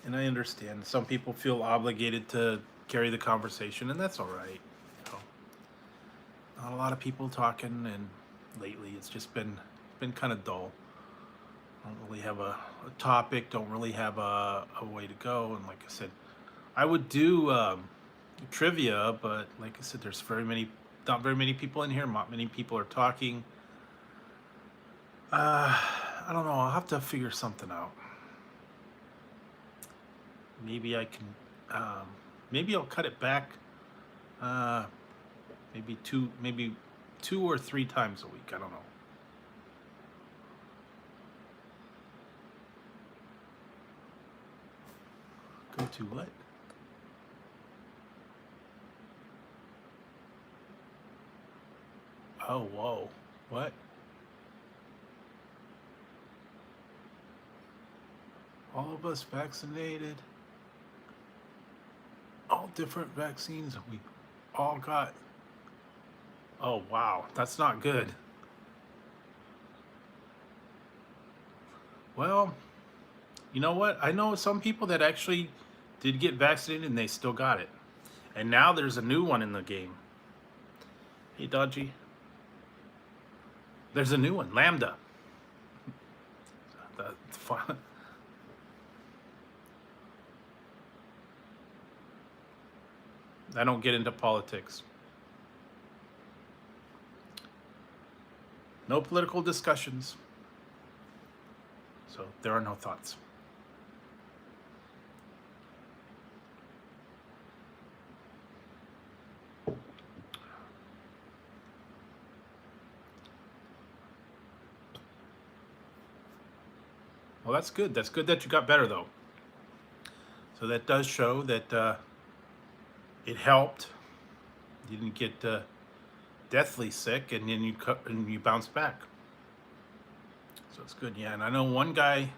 And I understand some people feel obligated to carry the conversation, and that's all right. You know, not a lot of people talking, and lately it's just been kind of dull. Don't really have a topic. Don't really have a way to go. And like I said, I would do trivia, but like I said, there's not very many people in here. Not many people are talking. I don't know. I'll have to figure something out. Maybe I can. Maybe I'll cut it back. Uh, maybe two or three times a week. I don't know. Go to what? Oh, whoa. What? All of us vaccinated. All different vaccines. We all got. Oh, wow. That's not good. Well, you know what? I know some people that actually did get vaccinated and they still got it. And now there's a new one in the game. Hey, Dodgy. There's a new one, Lambda. I don't get into politics. No political discussions. So there are no thoughts. Well, that's good. That's good that you got better, though. So that does show that it helped. You didn't get deathly sick, and then you bounced back. So it's good. Yeah, and I know one guy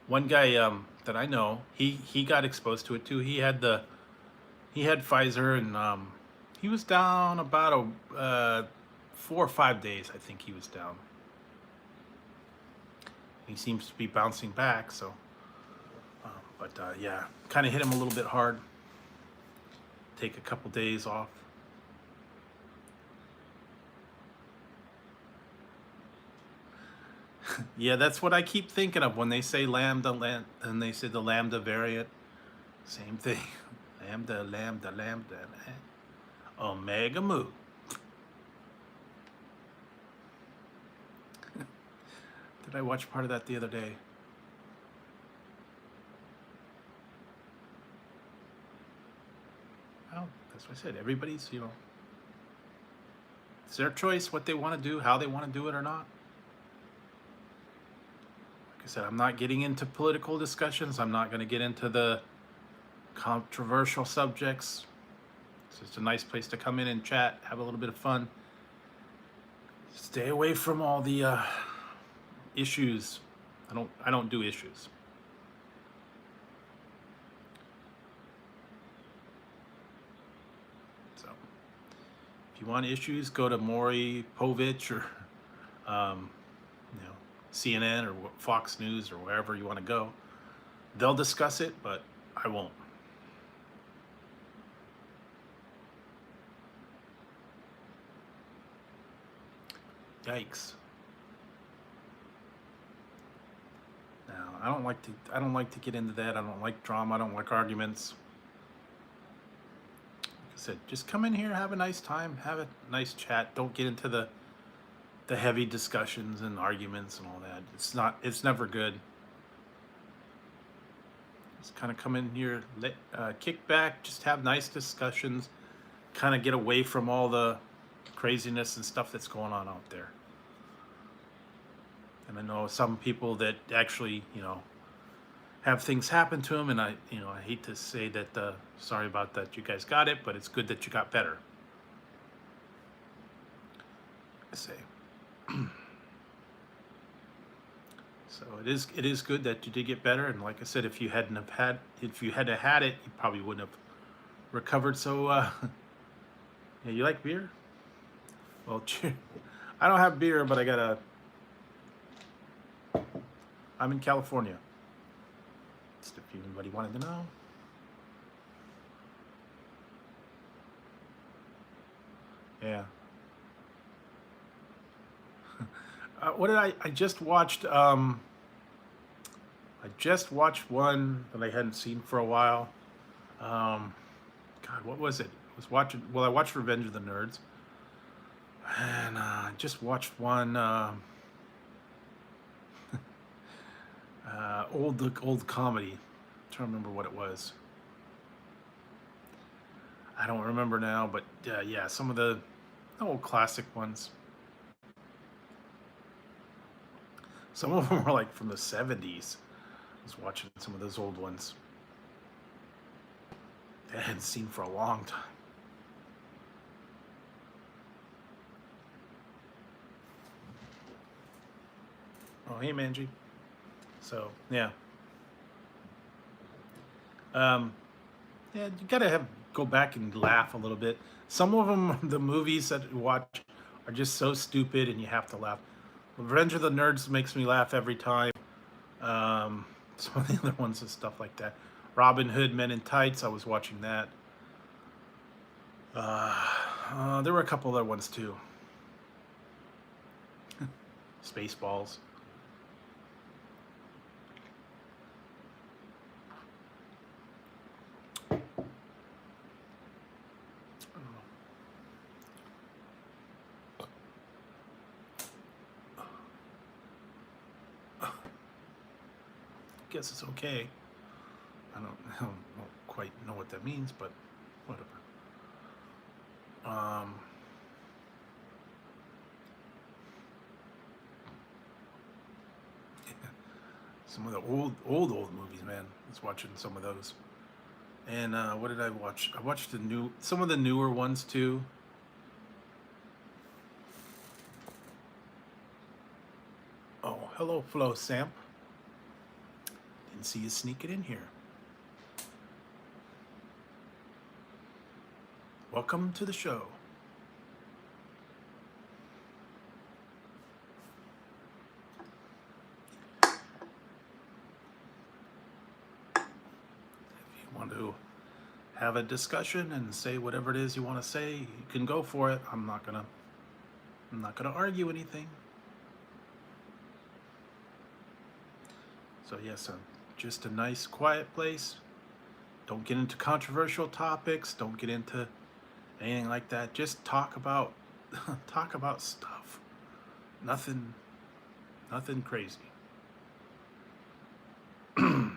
that I know, he got exposed to it too. He had Pfizer, and he was down about 4 or 5 days. I think he was down. He seems to be bouncing back. So, but yeah, kind of hit him a little bit hard. Take a couple days off. Yeah, that's what I keep thinking of when they say lambda, and they say the lambda variant. Same thing. Lambda, lambda, lambda, omega mu. Did I watch part of that the other day? Well, that's what I said. Everybody's, it's their choice what they want to do, how they want to do it or not. Like I said, I'm not getting into political discussions. I'm not going to get into the controversial subjects. It's just a nice place to come in and chat, have a little bit of fun. Stay away from all the issues. I don't do issues. So if you want issues, go to Maury Povich or CNN or Fox News or wherever you want to go. They'll discuss it, but I won't. Yikes. Now, I don't like to get into that. I don't like drama. I don't like arguments. Like I said, just come in here, have a nice time, have a nice chat. Don't get into the heavy discussions and arguments and all that. It's never good. Just kind of come in here, kick back, just have nice discussions, kind of get away from all the craziness and stuff that's going on out there. And I know some people that actually, have things happen to them, and I hate to say that, sorry about that, you guys got it, but it's good that you got better. I say. So it is good that you did get better, and like I said, if you had had it, you probably wouldn't have recovered. So, yeah, you like beer? Well, I don't have beer, but I'm in California. Just if anybody wanted to know. Yeah. What did I just watched? I just watched one that I hadn't seen for a while. Um, God, what was it? I was watching. Well, I watched Revenge of the Nerds, and I just watched one old comedy. I'm trying to remember what it was. I don't remember now, but yeah, some of the old classic ones. Some of them were like from the 70s. I was watching some of those old ones that I hadn't seen for a long time. Oh, hey, Manji. So, yeah. Yeah, you gotta go back and laugh a little bit. Some of them, the movies that you watch, are just so stupid, and you have to laugh. Revenge of the Nerds makes me laugh every time. Some of the other ones and stuff like that. Robin Hood, Men in Tights. I was watching that. There were a couple other ones too. Spaceballs. Guess it's okay. I don't quite know what that means, but whatever. Some of the old movies, man. I was watching some of those. And what did I watch? I watched some of the newer ones too. Oh, hello, Flo Samp. Didn't see you sneak it in here. Welcome to the show. If you want to have a discussion and say whatever it is you want to say, you can go for it. I'm not gonna argue anything. So yes, just a nice quiet place. Don't get into controversial topics. Don't get into anything like that. Just talk about stuff. Nothing crazy. I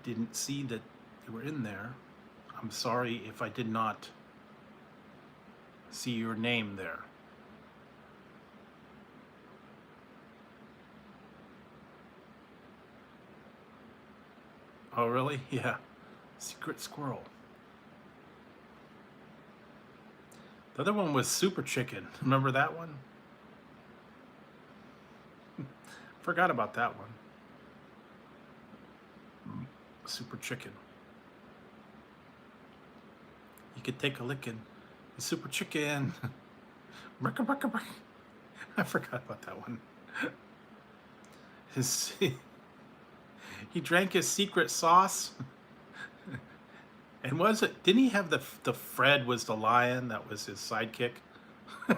didn't see that you were in there. I'm sorry if I did not see your name there. Oh, really? Yeah. Secret Squirrel. The other one was Super Chicken. Remember that one? Forgot about that one. Super Chicken. You could take a licking. Super Chicken. I forgot about that one. He drank his secret sauce. And didn't he have the Fred was the lion that was his sidekick? I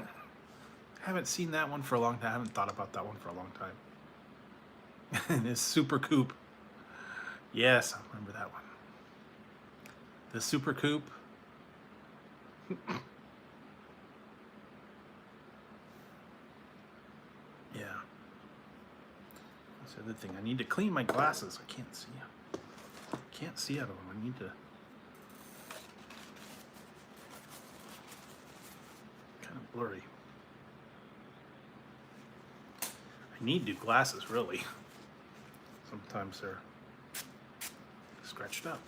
haven't seen that one for a long time. I haven't thought about that one for a long time. And his Super Coop. Yes, I remember that one. The Super Coop. Yeah. That's the other thing. I need to clean my glasses. I can't see. Can't see out of them. I need to. Kind of blurry. I need new glasses, really. Sometimes they're scratched up.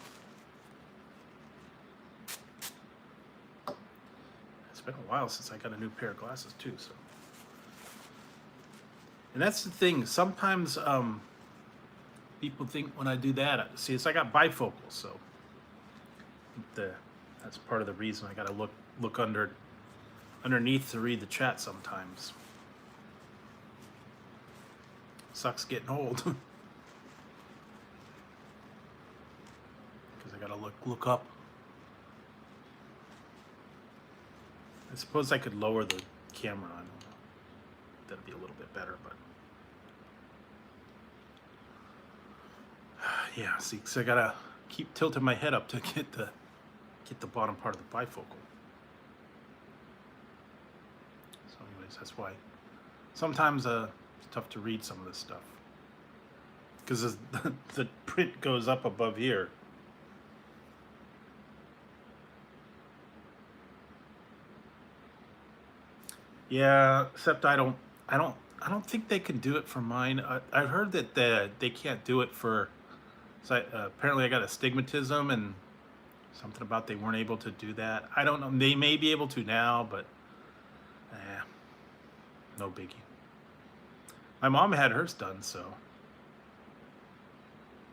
It's been a while since I got a new pair of glasses too, so. And that's the thing. Sometimes people think when I do that, see, I got bifocals, so that's part of the reason I got to look underneath to read the chat sometimes. Sucks getting old. Because I gotta look up. I suppose I could lower the camera. I don't know. That'd be a little bit better, but yeah. See, so I gotta keep tilting my head up to get the bottom part of the bifocal. So, anyways, that's why sometimes it's tough to read some of this stuff because the print goes up above here. Yeah, except I don't think they can do it for mine. I've heard that they can't do it for. So apparently I got astigmatism and something about they weren't able to do that. I don't know. They may be able to now, but no biggie. My mom had hers done, so.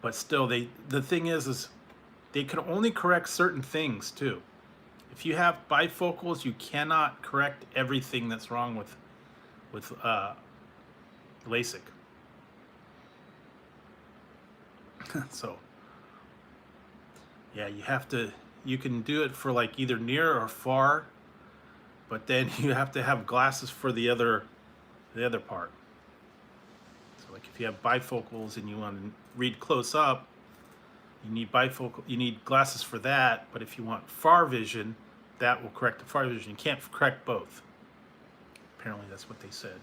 But still, the thing is they can only correct certain things too. If you have bifocals, you cannot correct everything that's wrong with LASIK. So, yeah, you can do it for like either near or far, but then you have to have glasses for the other part. So like if you have bifocals and you want to read close up, you need glasses for that, but if you want far vision, that will correct the far vision. You can't correct both. Apparently that's what they said.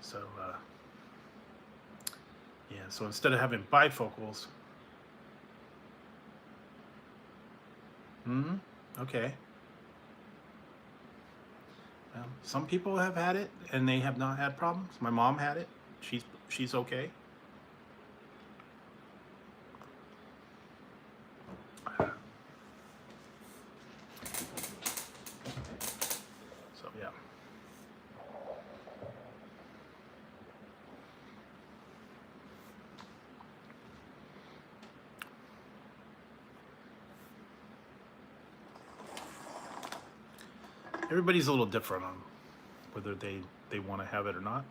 So yeah, so instead of having bifocals, okay. Well, some people have had it and they have not had problems. My mom had it. She's okay. So yeah. Everybody's a little different on whether they want to have it or not.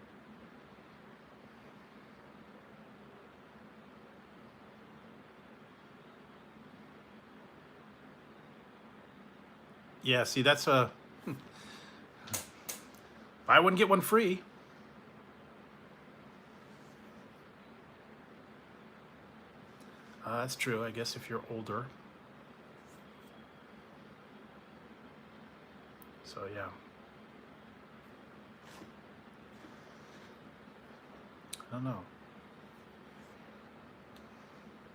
Yeah, see, that's a buy one get one free. That's true, I guess, if you're older. So yeah. I don't know.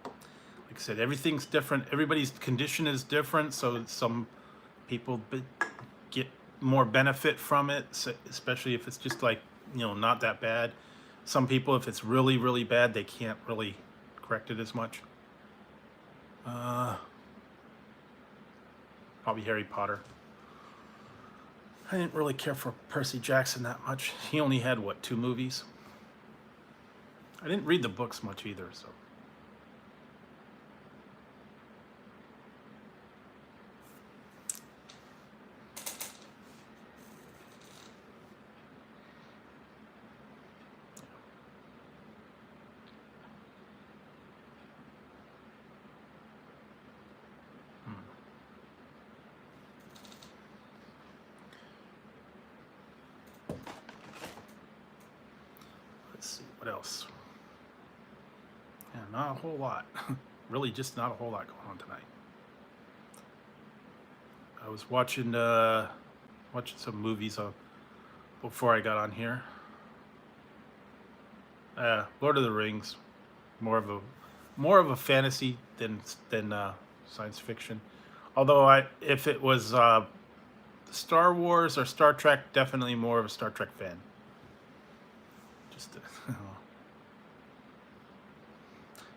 Like I said, everything's different. Everybody's condition is different, so some people get more benefit from it, especially if it's just like, not that bad. Some people, if it's really, really bad, they can't really correct it as much. Probably Harry Potter. I didn't really care for Percy Jackson that much. He only had, what, 2 movies? I didn't read the books much either, so. Let's see, what else? Yeah, not a whole lot. Really just not a whole lot going on tonight. I was watching some movies before I got on here. Lord of the Rings, more of a fantasy than science fiction. Although if it was Star Wars or Star Trek, definitely more of a Star Trek fan. Just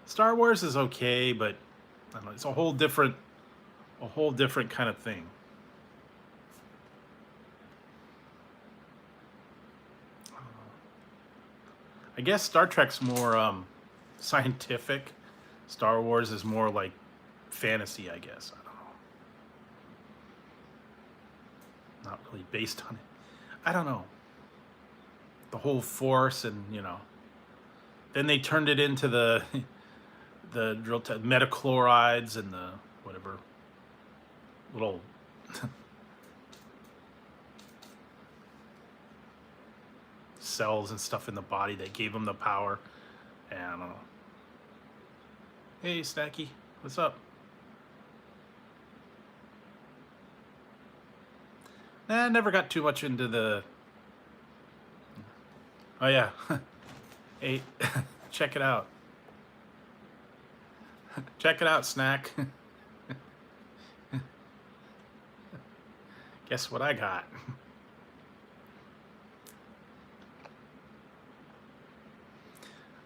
Star Wars is okay, but I don't know, it's a whole different kind of thing. I guess Star Trek's more scientific. Star Wars is more like fantasy, I guess. I don't know. Not really based on it. I don't know. the whole force, and then they turned it into the the metachlorides and the whatever little cells and stuff in the body that gave them the power. And I don't know. Hey, Snacky, what's up? Nah, never got too much into the. Oh yeah. Hey, check it out. Check it out, Snack. Guess what I got?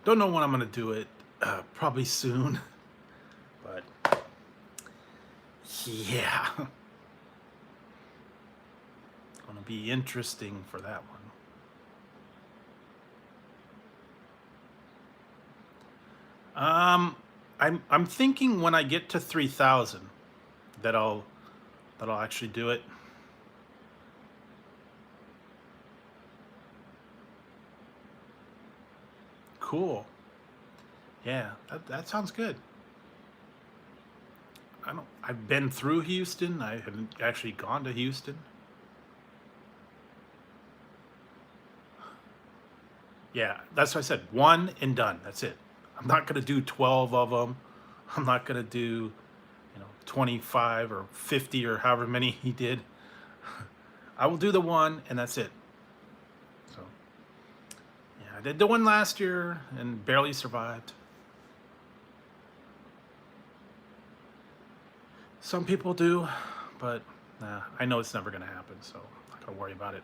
Don't know when I'm gonna do it. Probably soon. But yeah, gonna be interesting for that one. I'm thinking when I get to 3,000 that I'll actually do it. Cool. Yeah, that sounds good. I've been through Houston. I haven't actually gone to Houston. Yeah, that's what I said. One and done. That's it. I'm not gonna do 12 of them. I'm not gonna do 25 or 50 or however many he did. I will do the one and that's it. So yeah, I did the one last year and barely survived. Some people do, but nah, I know it's never gonna happen, so I'm not gonna worry about it.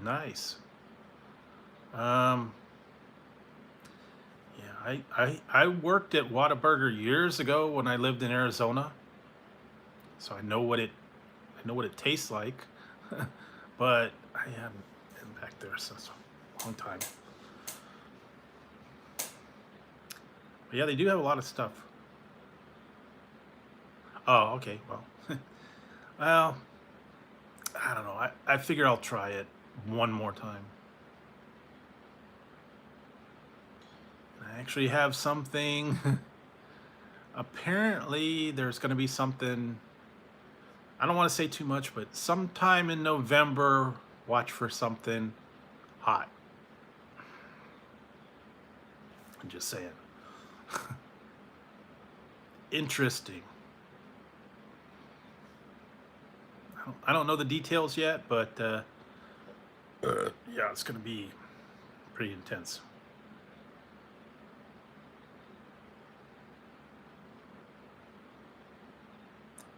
Nice. Um, yeah, I worked at Whataburger years ago when I lived in Arizona, so I know what it tastes like. But I haven't been back there since a long time. But yeah, they do have a lot of stuff. Oh, okay. Well, well, I don't know. I figure I'll try it one more time. I actually have something. Apparently, there's going to be something. I don't want to say too much, but sometime in November, watch for something hot. I'm just saying. Interesting. I don't know the details yet, but yeah, it's going to be pretty intense.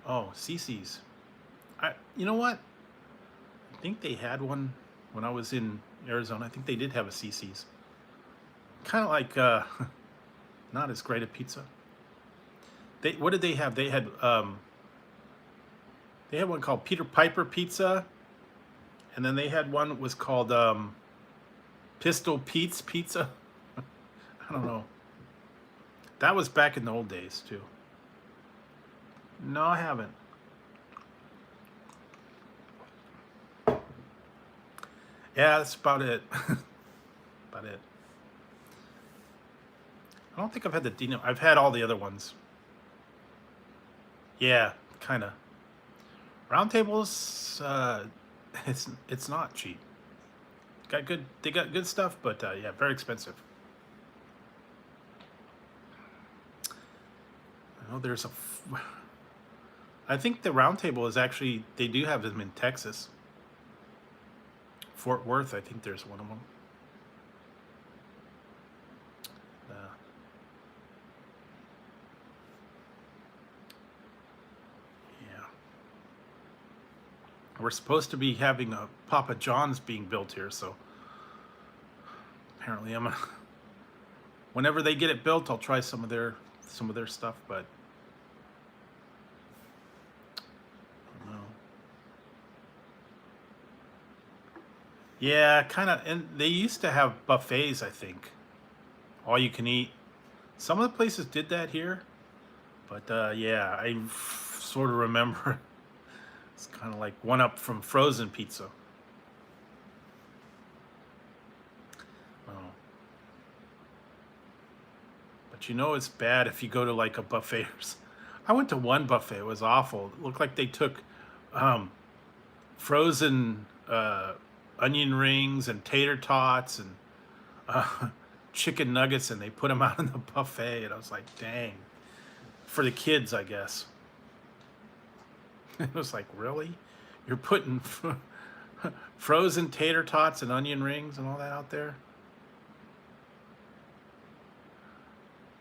Oh, CC's. You know what? I think they had one when I was in Arizona. I think they did have a CC's. Kind of like not as great a pizza. What did they have? They had one called Peter Piper Pizza, and then they had one that was called Pistol Pete's Pizza. I don't know. That was back in the old days too. No, I haven't. Yeah, that's about it. About it. I don't think I've had the Dino. I've had all the other ones. Yeah, kind of. Round tables, it's not cheap. They got good stuff, but yeah, very expensive. I know there's I think the round table is actually, they do have them in Texas. Fort Worth, I think there's one of them. Yeah. We're supposed to be having a Papa John's being built here, so apparently I'm gonna, whenever they get it built, I'll try some of their stuff, but I don't know. Yeah, kind of. And they used to have buffets, I think, all you can eat. Some of the places did that here, But yeah, I sort of remember it's kind of like one up from frozen pizza. Oh. But you know it's bad if you go to like a buffet. I went to one buffet. It was awful. It looked like they took um, frozen onion rings and tater tots and uh, chicken nuggets, and they put them out in the buffet. And I was like, dang. For the kids, I guess. It was like, really? You're putting frozen tater tots and onion rings and all that out there?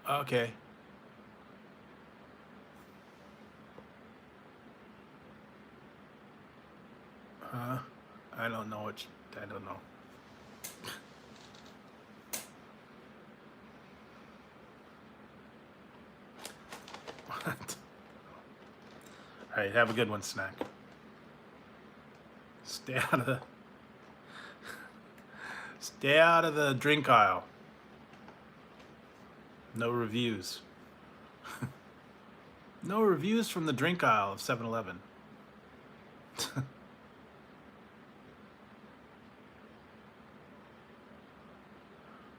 Okay. I don't know what I don't know. What? All right, have a good one, snack. Stay out of the drink aisle. No reviews. No reviews from the drink aisle of 7-Eleven.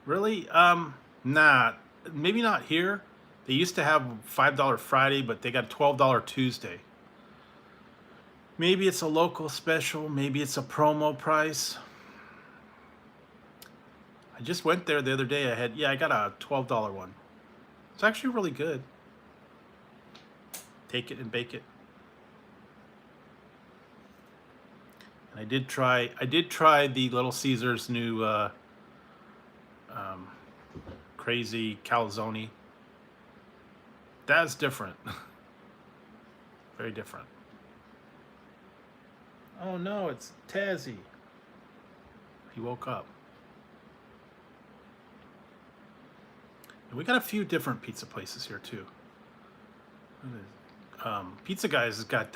Really? Nah. Maybe not here. They used to have $5 Friday, but they got $12 Tuesday. Maybe it's a local special. Maybe it's a promo price. I just went there the other day. I got a $12 one. It's actually really good. Take it and bake it. And I did try the Little Caesars new crazy calzone. That's different. Very different. Oh no, it's Tazzy. He woke up. And we got a few different pizza places here too. Pizza Guys has got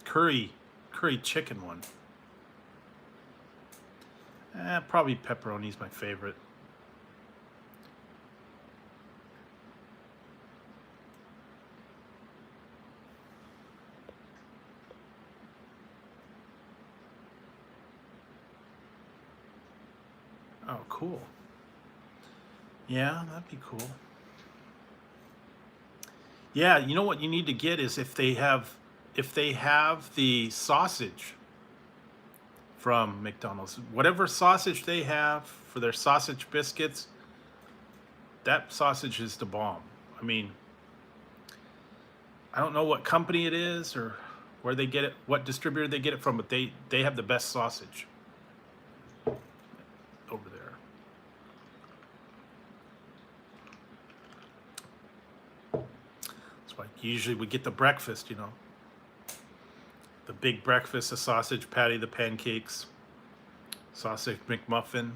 curry chicken one. Probably pepperoni's my favorite. Oh, cool. Yeah, that'd be cool. Yeah, you know what you need to get is if they have the sausage from McDonald's, whatever sausage they have for their sausage biscuits, that sausage is the bomb. I mean, I don't know what company it is or where they get it, what distributor they get it from, but they have the best sausage over there. That's why usually we get the breakfast, you know. The big breakfast, the sausage patty, the pancakes, sausage McMuffin.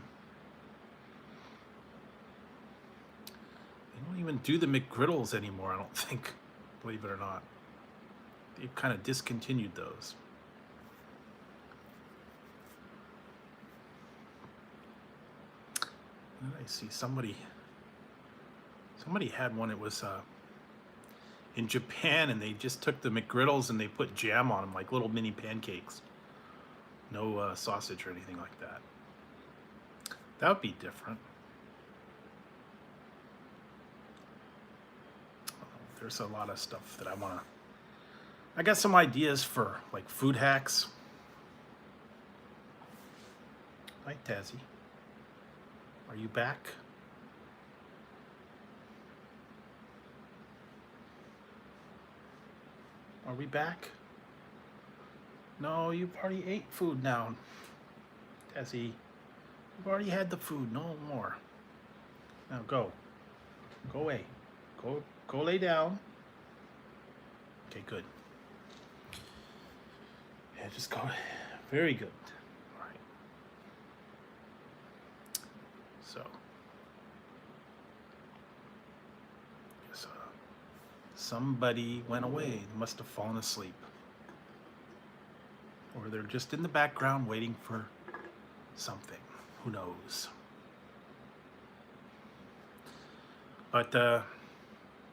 They don't even do the McGriddles anymore, I don't think, believe it or not. They've kind of discontinued those. I see somebody had one. It was in Japan, and they just took the McGriddles and they put jam on them like little mini pancakes. No sausage or anything like that. That would be different. There's a lot of stuff that I got some ideas for like food hacks. Hi, Tazzy. Are you back? Are we back? No, you've already ate food now. Tazzy, you've already had the food. No more. Now go. Go away. Go lay down. Okay, good. Yeah, just go. Very good. All right. So, guess somebody went away. They must have fallen asleep. Or they're just in the background waiting for something. Who knows? But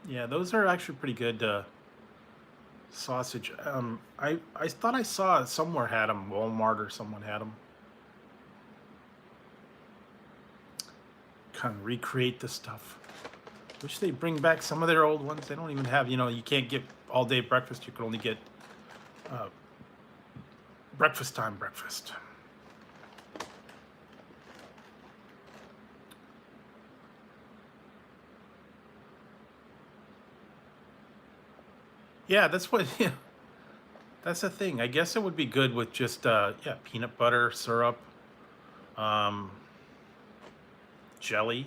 yeah, those are actually pretty good sausage. I thought I saw somewhere had them, Walmart or someone had them. Kind of recreate the stuff. Wish they bring back some of their old ones. They don't even have, you can't get all day breakfast. You can only get uh, breakfast time breakfast. Yeah, that's what. Yeah, that's the thing. I guess it would be good with just yeah, peanut butter, syrup, um, jelly.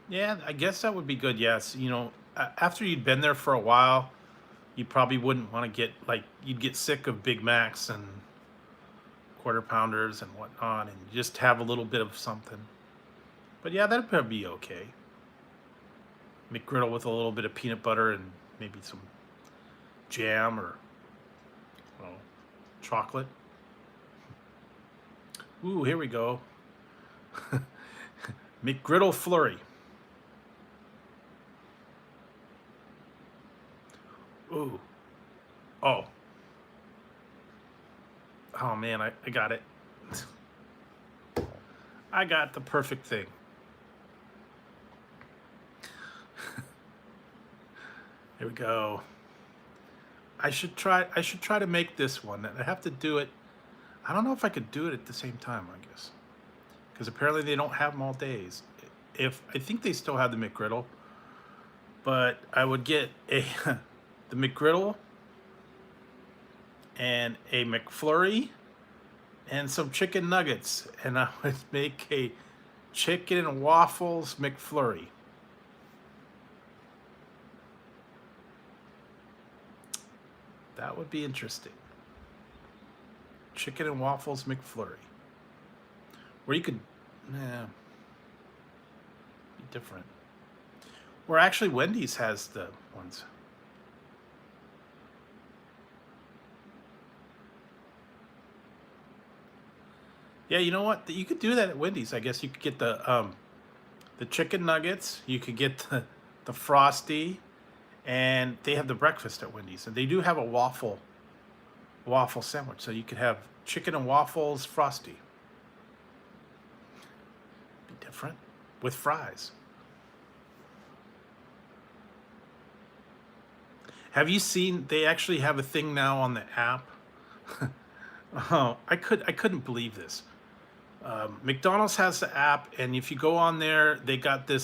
Yeah, I guess that would be good. Yes, after you'd been there for a while, you probably wouldn't want to get like you'd get sick of Big Macs and quarter pounders and whatnot, and just have a little bit of something. But yeah, that'd probably be okay. McGriddle with a little bit of peanut butter and maybe some jam or well, chocolate. Ooh, here we go. McGriddle flurry. Ooh. Oh. Oh man, I got it. I got the perfect thing. Here we go. I should try to make this one. I have to do it. I don't know if I could do it at the same time, I guess. Because apparently they don't have them all days. If I think they still have the McGriddle, but I would get a the McGriddle and a McFlurry and some chicken nuggets, and I would make a chicken and waffles McFlurry. That would be interesting. Chicken and waffles McFlurry. Where you could, yeah, be different. Where actually Wendy's has the ones. Yeah, you know what? You could do that at Wendy's. I guess you could get the chicken nuggets. You could get the frosty, and they have the breakfast at Wendy's, and they do have a waffle sandwich. So you could have chicken and waffles frosty. Be different with fries. Have you seen? They actually have a thing now on the app. Oh, I couldn't believe this. McDonald's has the app, and if you go on there, they got the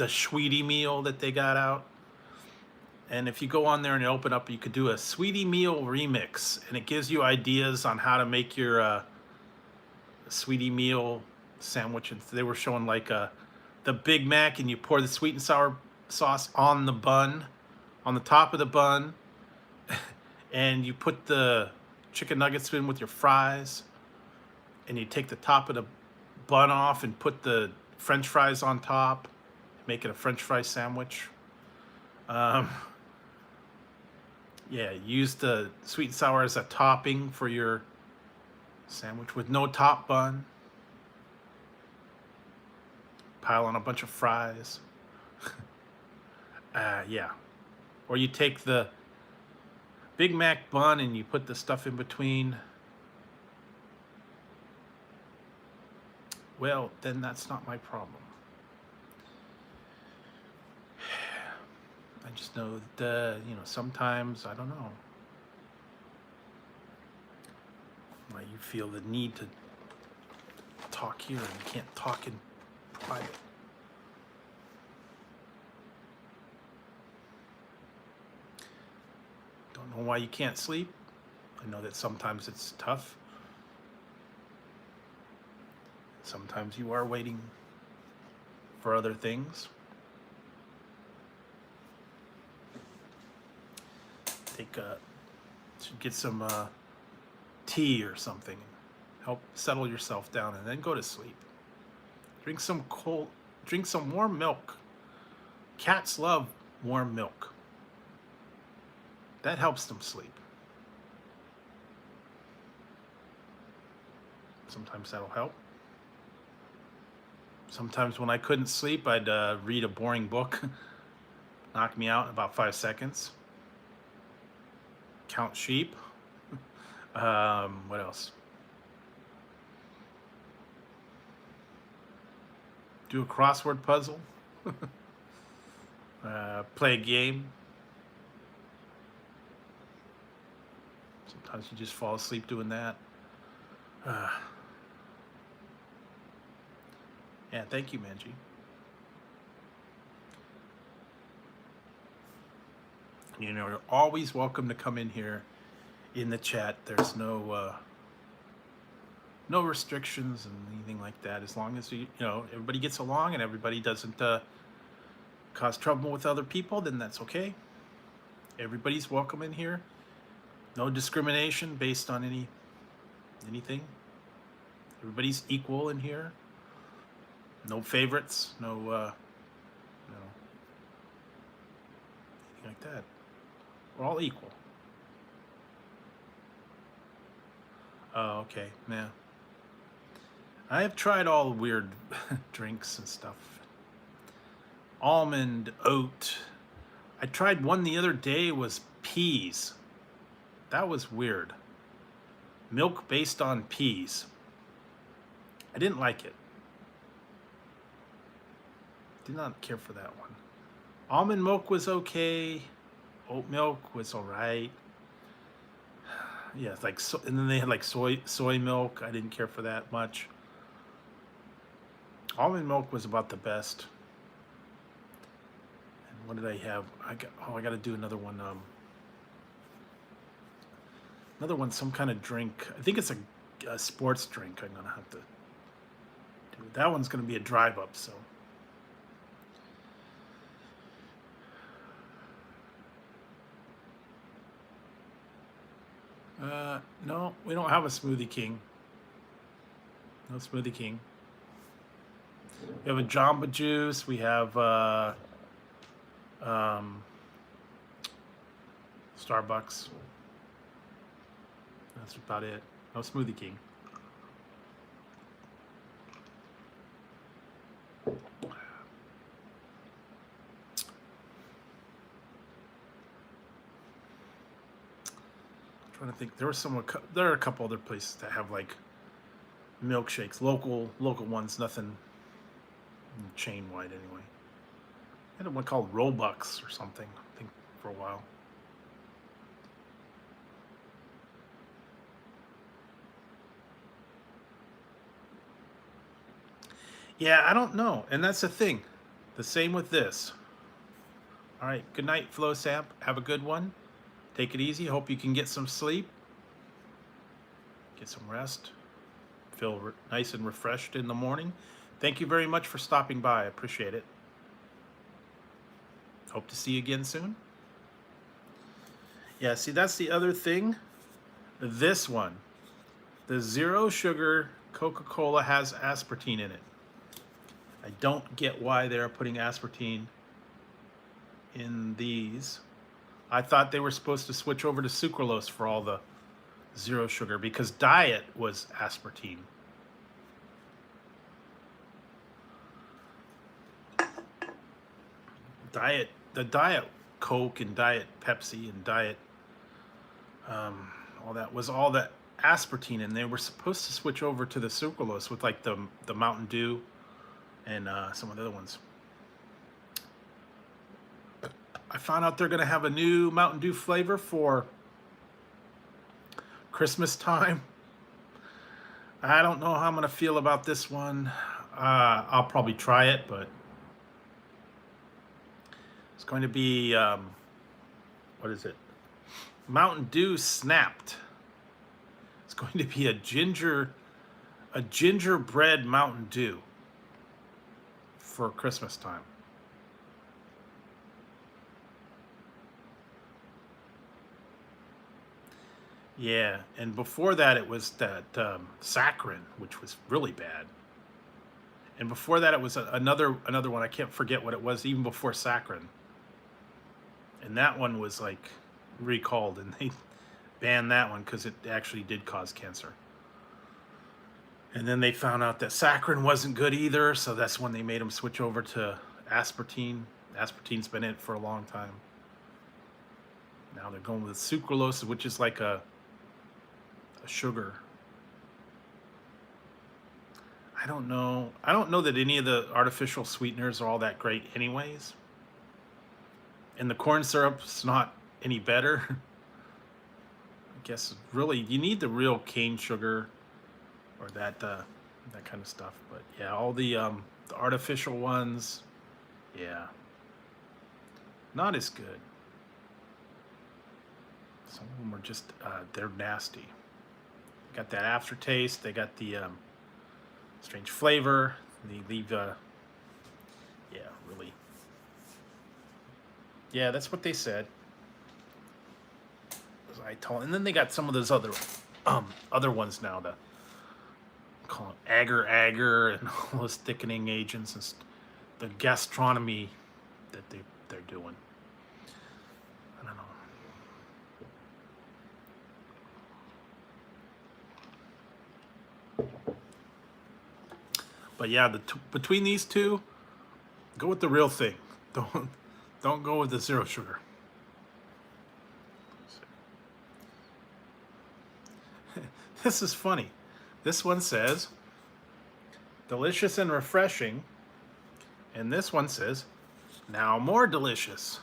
sweetie meal that they got out. And if you go on there and you open up, you could do a sweetie meal remix, and it gives you ideas on how to make your sweetie meal sandwich. And they were showing like the Big Mac, and you pour the sweet and sour sauce on the bun, on the top of the bun, and you put the chicken nuggets in with your fries, and you take the top of the bun off and put the French fries on top, make it a French fry sandwich. Um, yeah, use the sweet and sour as a topping for your sandwich with no top bun. Pile on a bunch of fries. Yeah. Or you take the Big Mac bun and you put the stuff in between. Well, then that's not my problem. I just know that, sometimes, I don't know, why you feel the need to talk here and you can't talk in private. Don't know why you can't sleep. I know that sometimes it's tough. Sometimes you are waiting for other things. Should get some tea or something. Help settle yourself down and then go to sleep. Drink some warm milk. Cats love warm milk. That helps them sleep. Sometimes that'll help. Sometimes when I couldn't sleep, I'd read a boring book, knock me out in about 5 seconds. Count sheep. What else? Do a crossword puzzle. Play a game. Sometimes you just fall asleep doing that. Yeah, thank you, Manji. You know, you're always welcome to come in here in the chat. There's no restrictions and anything like that. As long as you know everybody gets along and everybody doesn't cause trouble with other people, then that's okay. Everybody's welcome in here. No discrimination based on anything. Everybody's equal in here. No favorites. No, anything like that. We're all equal. Oh, okay, yeah. I have tried all the weird drinks and stuff. Almond, oat. I tried one the other day, was peas. That was weird. Milk based on peas. I didn't like it. Did not care for that one. Almond milk was okay. Oat milk was all right. Yeah, it's like and then they had like soy milk. I didn't care for that much. Almond milk was about the best. And what did I have? I got to do another one. Another one, some kind of drink. I think it's a sports drink. I'm gonna have to do. That one's gonna be a drive up. So. No, we don't have a Smoothie King. No Smoothie King. We have a Jamba Juice. We have Starbucks. That's about it. No Smoothie King. Trying to think, there are a couple other places that have like milkshakes, local ones, nothing chain wide anyway. I had one called Robux or something, I think, for a while. Yeah, I don't know, and that's the thing. The same with this. All right, good night, Flo Samp. Have a good one. Take it easy. Hope you can get some sleep. Get some rest. Feel nice and refreshed in the morning. Thank you very much for stopping by. I appreciate it. Hope to see you again soon. Yeah, see, that's the other thing. This one, the zero sugar Coca-Cola has aspartame in it. I don't get why they're putting aspartame in these. I thought they were supposed to switch over to sucralose for all the zero sugar because diet was aspartame. The diet Coke and diet Pepsi and diet all that was all that aspartame, and they were supposed to switch over to the sucralose with like the Mountain Dew and some of the other ones. I found out they're going to have a new Mountain Dew flavor for Christmas time. I don't know how I'm going to feel about this one. I'll probably try it, but it's going to be, what is it? Mountain Dew Snapped. It's going to be a gingerbread Mountain Dew for Christmas time. Yeah, and before that it was that saccharin, which was really bad. And before that it was another one. I can't forget what it was, even before saccharin. And that one was like recalled, and they banned that one because it actually did cause cancer. And then they found out that saccharin wasn't good either, so that's when they made them switch over to aspartame. Aspartame's been in it for a long time. Now they're going with sucralose, which is like a sugar. I don't know. I don't know that any of the artificial sweeteners are all that great anyways. And the corn syrup's not any better. I guess really you need the real cane sugar or that kind of stuff. But yeah, all the artificial ones, yeah, not as good. Some of them are just they're nasty. Got that aftertaste. They got the strange flavor. They leave yeah, really. Yeah, that's what they said. As I told, and then they got some of those other ones now to call it agar and all those thickening agents and the gastronomy that they're doing. I don't know. But yeah, between these two, go with the real thing. Don't go with the zero sugar. This is funny. This one says delicious and refreshing, and this one says now more delicious.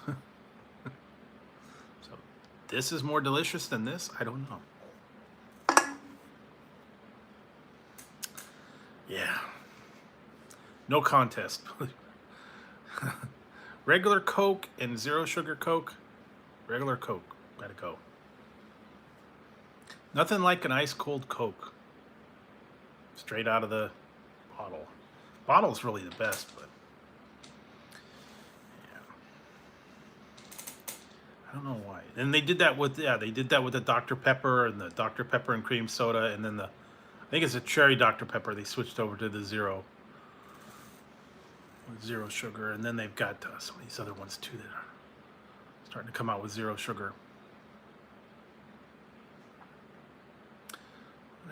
So this is more delicious than this? I don't know. Yeah. No contest. Regular Coke and zero sugar Coke. Regular Coke. Gotta go. Nothing like an ice cold Coke. Straight out of the bottle. Bottle's really the best, but yeah. I don't know why. And they did that with the Dr. Pepper and the Dr. Pepper and cream soda, and then I think it's a cherry Dr. Pepper. They switched over to the zero sugar, and then they've got some of these other ones too that are starting to come out with zero sugar.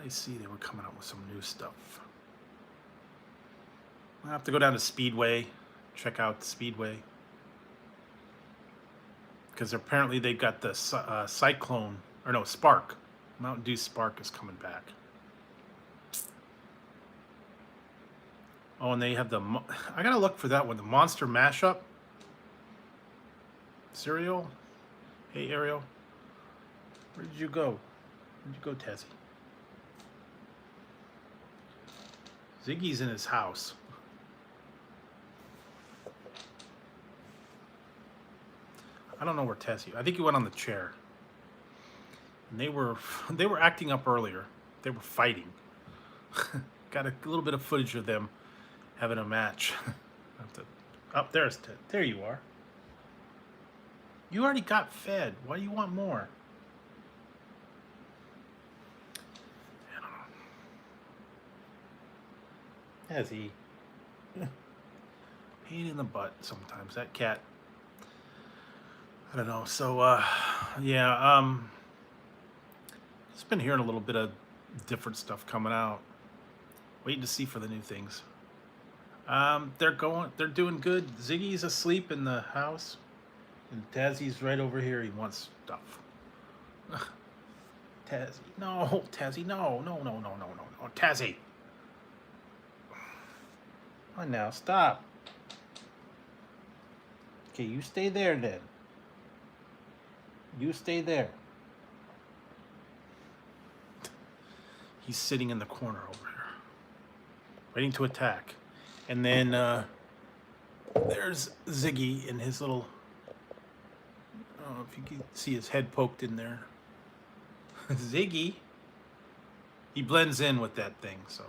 I see they were coming out with some new stuff. I'll have to go down to Speedway, check out Speedway, because apparently they've got the Cyclone, or no, Spark. Mountain Dew Spark is coming back. Oh, and they have I gotta look for that one, the Monster Mashup cereal. Hey, Ariel, where did you go? Where'd you go, Tezzy? Ziggy's in his house. I don't know where Tessie. I think he went on the chair. And they were acting up earlier. They were fighting. Got a little bit of footage of them having a match. There you are. You already got fed. Why do you want more? Has he? Pain in the butt sometimes. That cat. I don't know. So, yeah. Just been hearing a little bit of different stuff coming out. Waiting to see for the new things. They're doing good. Ziggy's asleep in the house, and Tazzy's right over here. He wants stuff. Tazzy, no, Tazzy, no, Tazzy. Oh, now stop. Okay, you stay there then. You stay there. He's sitting in the corner over here, waiting to attack. And then there's Ziggy in his little, I don't know if you can see his head poked in there. Ziggy, he blends in with that thing, so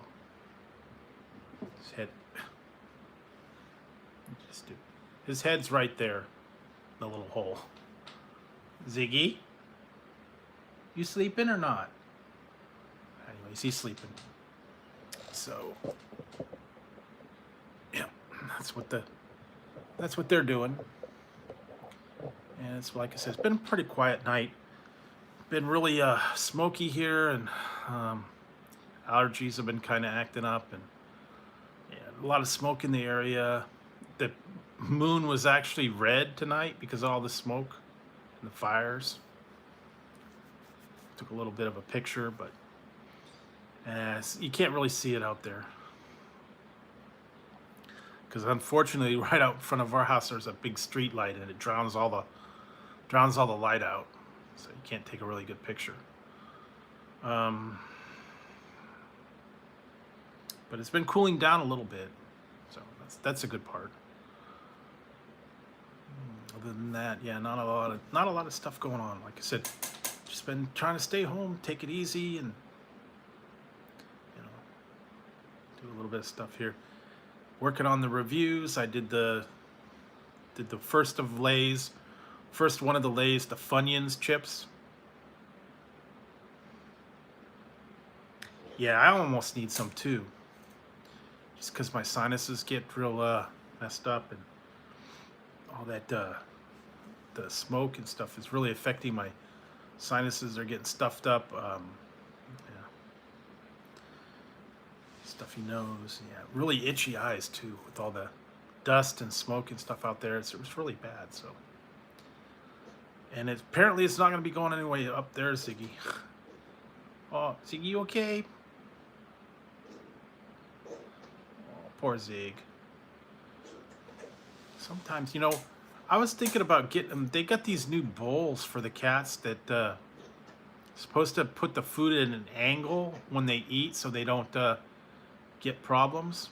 his head, his head's right there, the little hole. Ziggy, you sleeping or not? Anyways, he's sleeping. So yeah, that's what they're doing. And it's like I said, it's been a pretty quiet night. Been really smoky here, and Allergies have been kind of acting up, and yeah, a lot of smoke in the area. The moon was actually red tonight because of all the smoke and the fires. Took a little bit of a picture, but you can't really see it out there. Because unfortunately, right out in front of our house, there's a big street light, and it drowns all the light out, so you can't take a really good picture. But it's been cooling down a little bit, so that's a good part. Other than that, yeah, not a lot of stuff going on. Like I said, just been trying to stay home, take it easy, and do a little bit of stuff here. Working on the reviews. I did the first of Lay's, first one of the Lay's, the Funyuns chips. Yeah, I almost need some too, just because my sinuses get real messed up, and all that the smoke and stuff is really affecting my sinuses. Are getting stuffed up. Stuffy nose, yeah, really itchy eyes too, with all the dust and smoke and stuff out there. It was really bad. So, and apparently it's not going to be going anyway up there, Ziggy. Oh, Ziggy, you okay? Oh, poor Zig. Sometimes, I was thinking about getting them. They got these new bowls for the cats that supposed to put the food in an angle when they eat, so they don't get problems.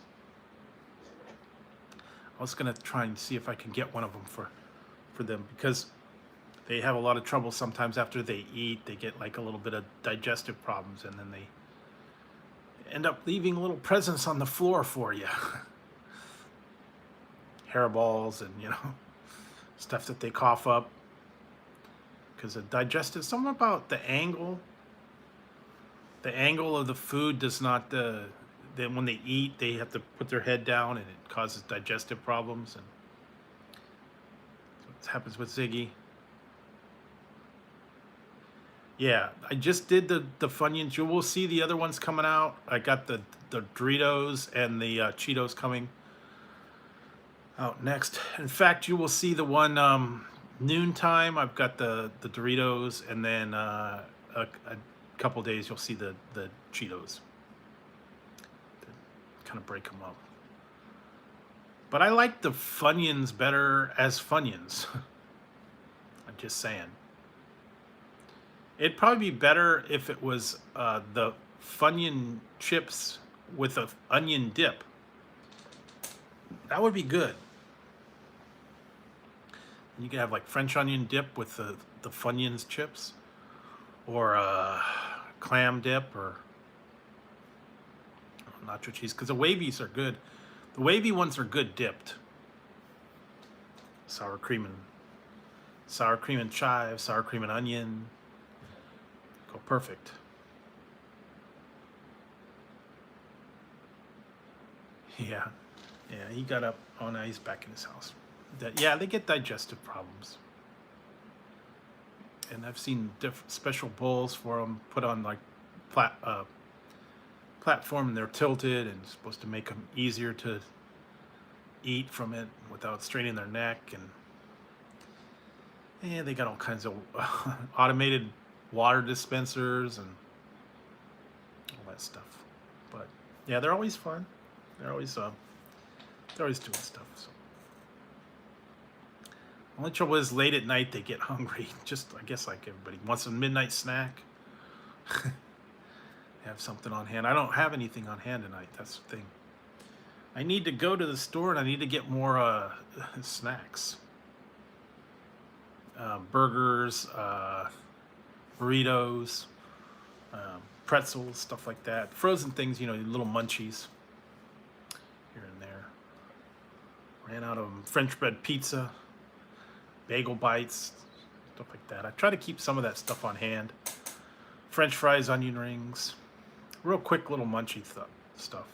I was gonna try and see if I can get one of them for them, because they have a lot of trouble sometimes after they eat. They get like a little bit of digestive problems, and then they end up leaving little presents on the floor for you. Hairballs and stuff that they cough up, because the digestive, something about the angle of the food does not then when they eat, they have to put their head down, and it causes digestive problems. And so it happens with Ziggy. Yeah, I just did the Funyuns. You will see the other ones coming out. I got the Doritos and the Cheetos coming out next. In fact, you will see the one noontime. I've got the Doritos, and then a couple days you'll see the Cheetos. Kind of break them up. But I like the Funyuns better as Funyuns. I'm just saying. It'd probably be better if it was the Funyun chips with an onion dip. That would be good. You could have like French onion dip with the Funyuns chips, or clam dip, or nacho cheese, because the wavies are good. The wavy ones are good dipped. Sour cream and chive, sour cream and onion. Go perfect. Yeah, he got up. Oh, now he's back in his house. Yeah, they get digestive problems. And I've seen different special bowls for them put on like platform, and they're tilted and supposed to make them easier to eat from it without straining their neck. And they got all kinds of automated water dispensers and all that stuff. But yeah, they're always fun. They're always doing stuff. So only trouble is late at night they get hungry. Just, I guess, like everybody wants a midnight snack. Have something on hand. I don't have anything on hand tonight. That's the thing. I need to go to the store, and I need to get more snacks. Burgers, burritos, pretzels, stuff like that. Frozen things, little munchies here and there. Ran out of French bread pizza, bagel bites, stuff like that. I try to keep some of that stuff on hand. French fries, onion rings. Real quick little munchy stuff.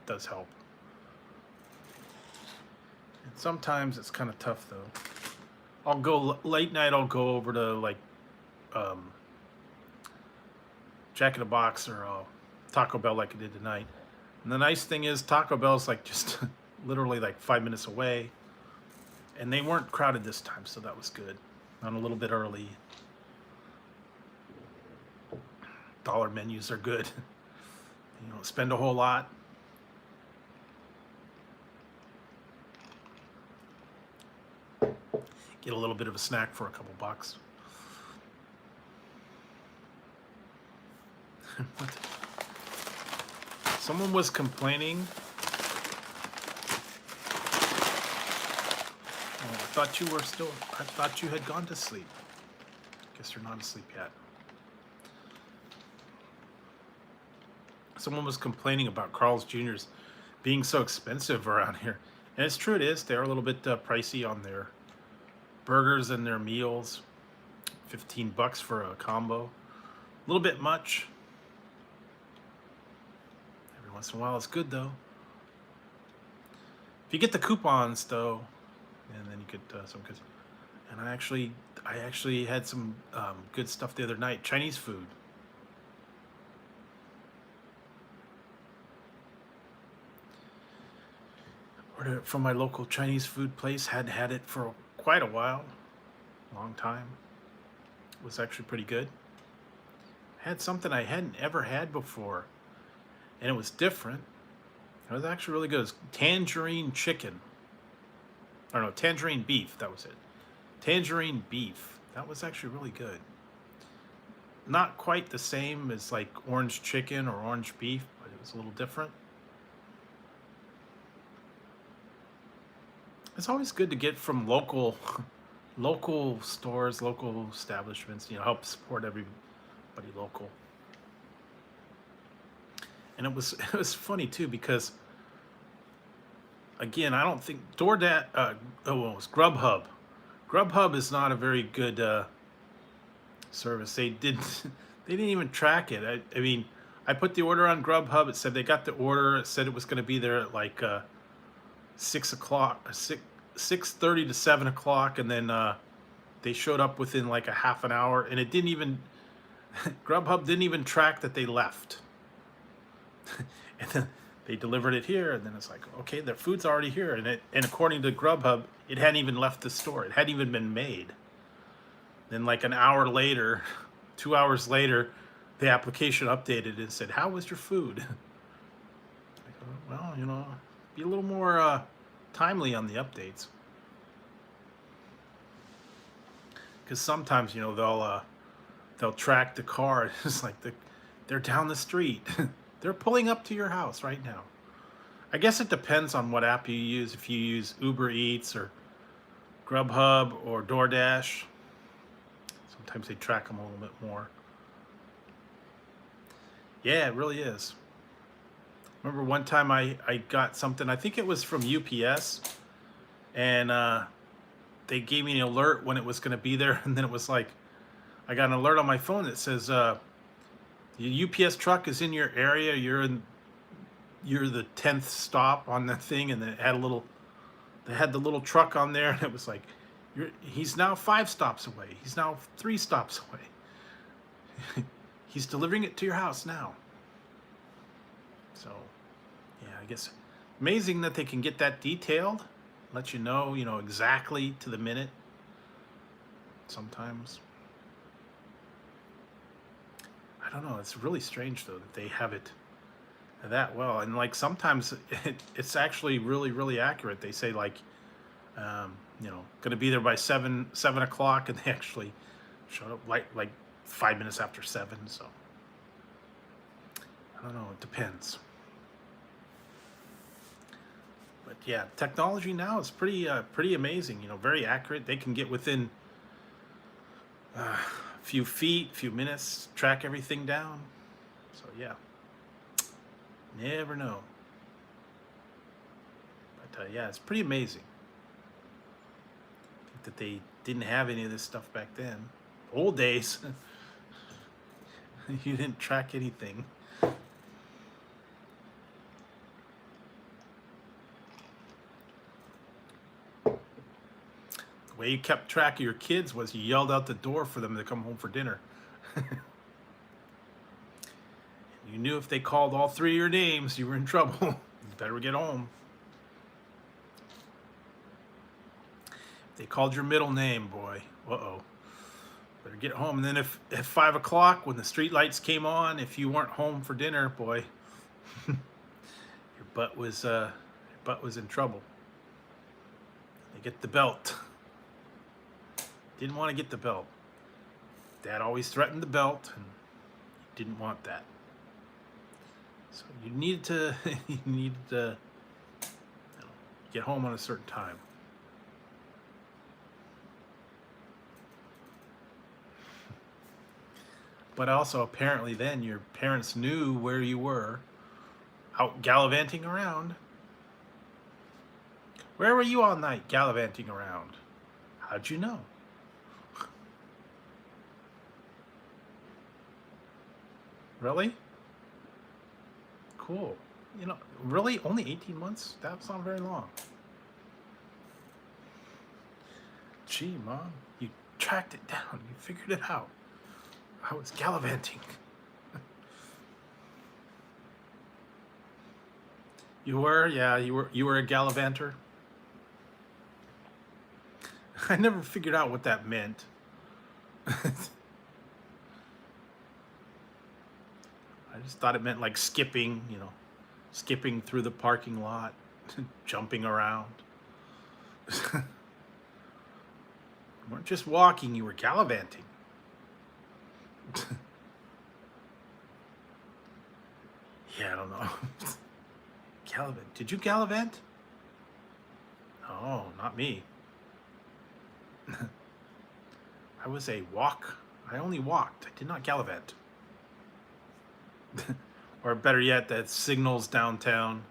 Does help. And sometimes it's kind of tough though. I'll go late night. I'll go over to like Jack in the Box, or I'll Taco Bell like I did tonight. And the nice thing is Taco Bell's like just literally like 5 minutes away. And they weren't crowded this time, so that was good. I'm a little bit early. Dollar menus are good. You don't spend a whole lot. Get a little bit of a snack for a couple bucks. Someone was complaining. Oh, I thought you had gone to sleep. Guess you're not asleep yet. Someone was complaining about Carl's Jr.'s being so expensive around here. And it's true, it is. They're a little bit pricey on their burgers and their meals. $15 for a combo. A little bit much. Every once in a while it's good though. If you get the coupons though, and then you get some good. And I actually had some good stuff the other night. Chinese food. Ordered it from my local Chinese food place. Hadn't had it for quite a while. Long time. It was actually pretty good. Had something I hadn't ever had before. And it was different. It was actually really good. It was tangerine chicken. Or no, tangerine beef. That was it. Tangerine beef. That was actually really good. Not quite the same as like orange chicken or orange beef, but it was a little different. It's always good to get from local stores, local establishments, you know, help support everybody local. And it was funny too because again, I don't think DoorDash it was Grubhub. Grubhub is not a very good service. They didn't even track it. I mean, I put the order on Grubhub. It said they got the order. It said it was going to be there at like 6 o'clock, 6:30 to 7 o'clock, and then they showed up within like a half an hour, and it didn't even Grubhub didn't even track that they left. And then they delivered it here, and then it's like, okay, their food's already here, and according to Grubhub, it hadn't even left the store. It hadn't even been made. Then like an hour later, 2 hours later, the application updated and said, "How was your food?" Well, you know, be a little more timely on the updates, because sometimes, you know, they'll track the car. It's like they're down the street. They're pulling up to your house right now. I guess it depends on what app you use. If you use Uber Eats or Grubhub or DoorDash, sometimes they track them a little bit more. Yeah, it really is. Remember one time I got something, I think it was from UPS, and they gave me an alert when it was going to be there, and then it was like, I got an alert on my phone that says, the UPS truck is in your area, you're the 10th stop on that thing, and they had the little truck on there, and it was like, he's now 5 stops away, he's now 3 stops away. He's delivering it to your house now. So, yeah, I guess amazing that they can get that detailed, let you know exactly to the minute. Sometimes, I don't know. It's really strange though that they have it that well, and like sometimes it's actually really, really accurate. They say like, going to be there by 7 o'clock, and they actually showed up like 5 minutes after 7. So I don't know. It depends. But yeah, technology now is pretty amazing. Very accurate. They can get within a few feet, few minutes, track everything down. So yeah, never know. But yeah, it's pretty amazing. I think that they didn't have any of this stuff back then. Old days, you didn't track anything. The way you kept track of your kids was you yelled out the door for them to come home for dinner. You knew if they called all three of your names, you were in trouble. You better get home. If they called your middle name, boy, uh-oh. Better get home. And then if at 5 o'clock, when the street lights came on, if you weren't home for dinner, boy, your butt was in trouble. They get the belt. Didn't want to get the belt. Dad always threatened the belt, and you didn't want that. So you needed to get home on a certain time. But also, apparently then, your parents knew where you were, out gallivanting around. Where were you all night gallivanting around? How'd you know? Really? Cool. You know, really? Only 18 months? That's not very long. Gee, Mom, you tracked it down. You figured it out. I was gallivanting. You were? Yeah, you were a gallivanter. I never figured out what that meant. I just thought it meant like skipping, you know, skipping through the parking lot, jumping around. You weren't just walking, you were gallivanting. Yeah, I don't know. Gallivant. Did you gallivant? No, not me. I was a walk. I only walked. I did not gallivant. Or better yet, that signals downtown.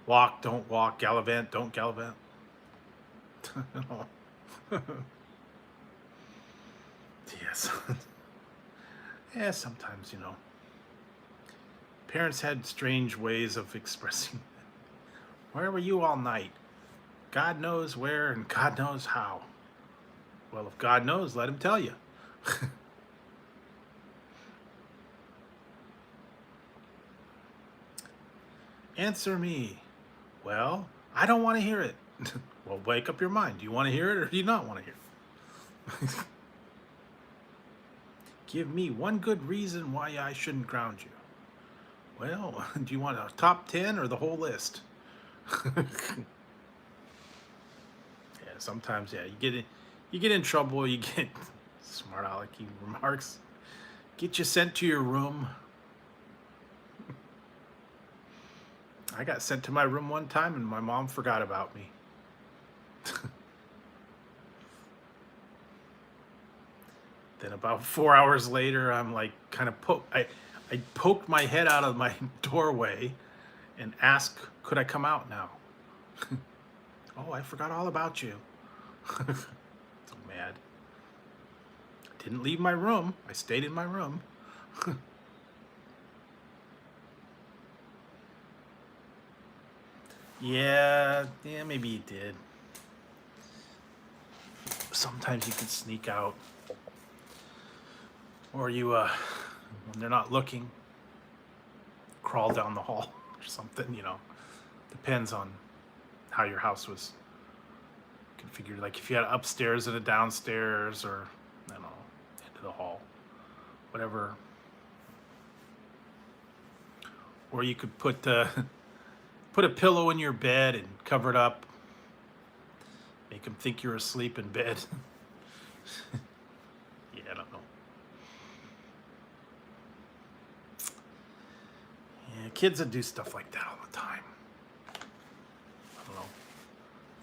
Walk, don't walk. Gallivant, don't gallivant. Yes. Yeah, sometimes, you know. Parents had strange ways of expressing. Where were you all night? God knows where and God knows how. Well, if God knows, let him tell you. Answer me. Well, I don't want to hear it. Well, wake up your mind. Do you want to hear it or do you not want to hear it? Give me one good reason why I shouldn't ground you. Well, do you want a top 10 or the whole list? Yeah, sometimes, yeah, you get in trouble, you get smart alecky remarks. Get you sent to your room. I got sent to my room one time and my mom forgot about me. Then about 4 hours later, I'm like kind of I poked my head out of my doorway and asked, could I come out now? Oh, I forgot all about you. So mad. I didn't leave my room. I stayed in my room. Yeah, maybe you did. Sometimes you can sneak out. Or you, when they're not looking, crawl down the hall or something, you know. Depends on how your house was configured. Like if you had upstairs and a downstairs or, I don't know, into the hall, whatever. Or you could put a pillow in your bed and cover it up. Make them think you're asleep in bed. Yeah, I don't know. Yeah, kids that do stuff like that all the time. I don't know.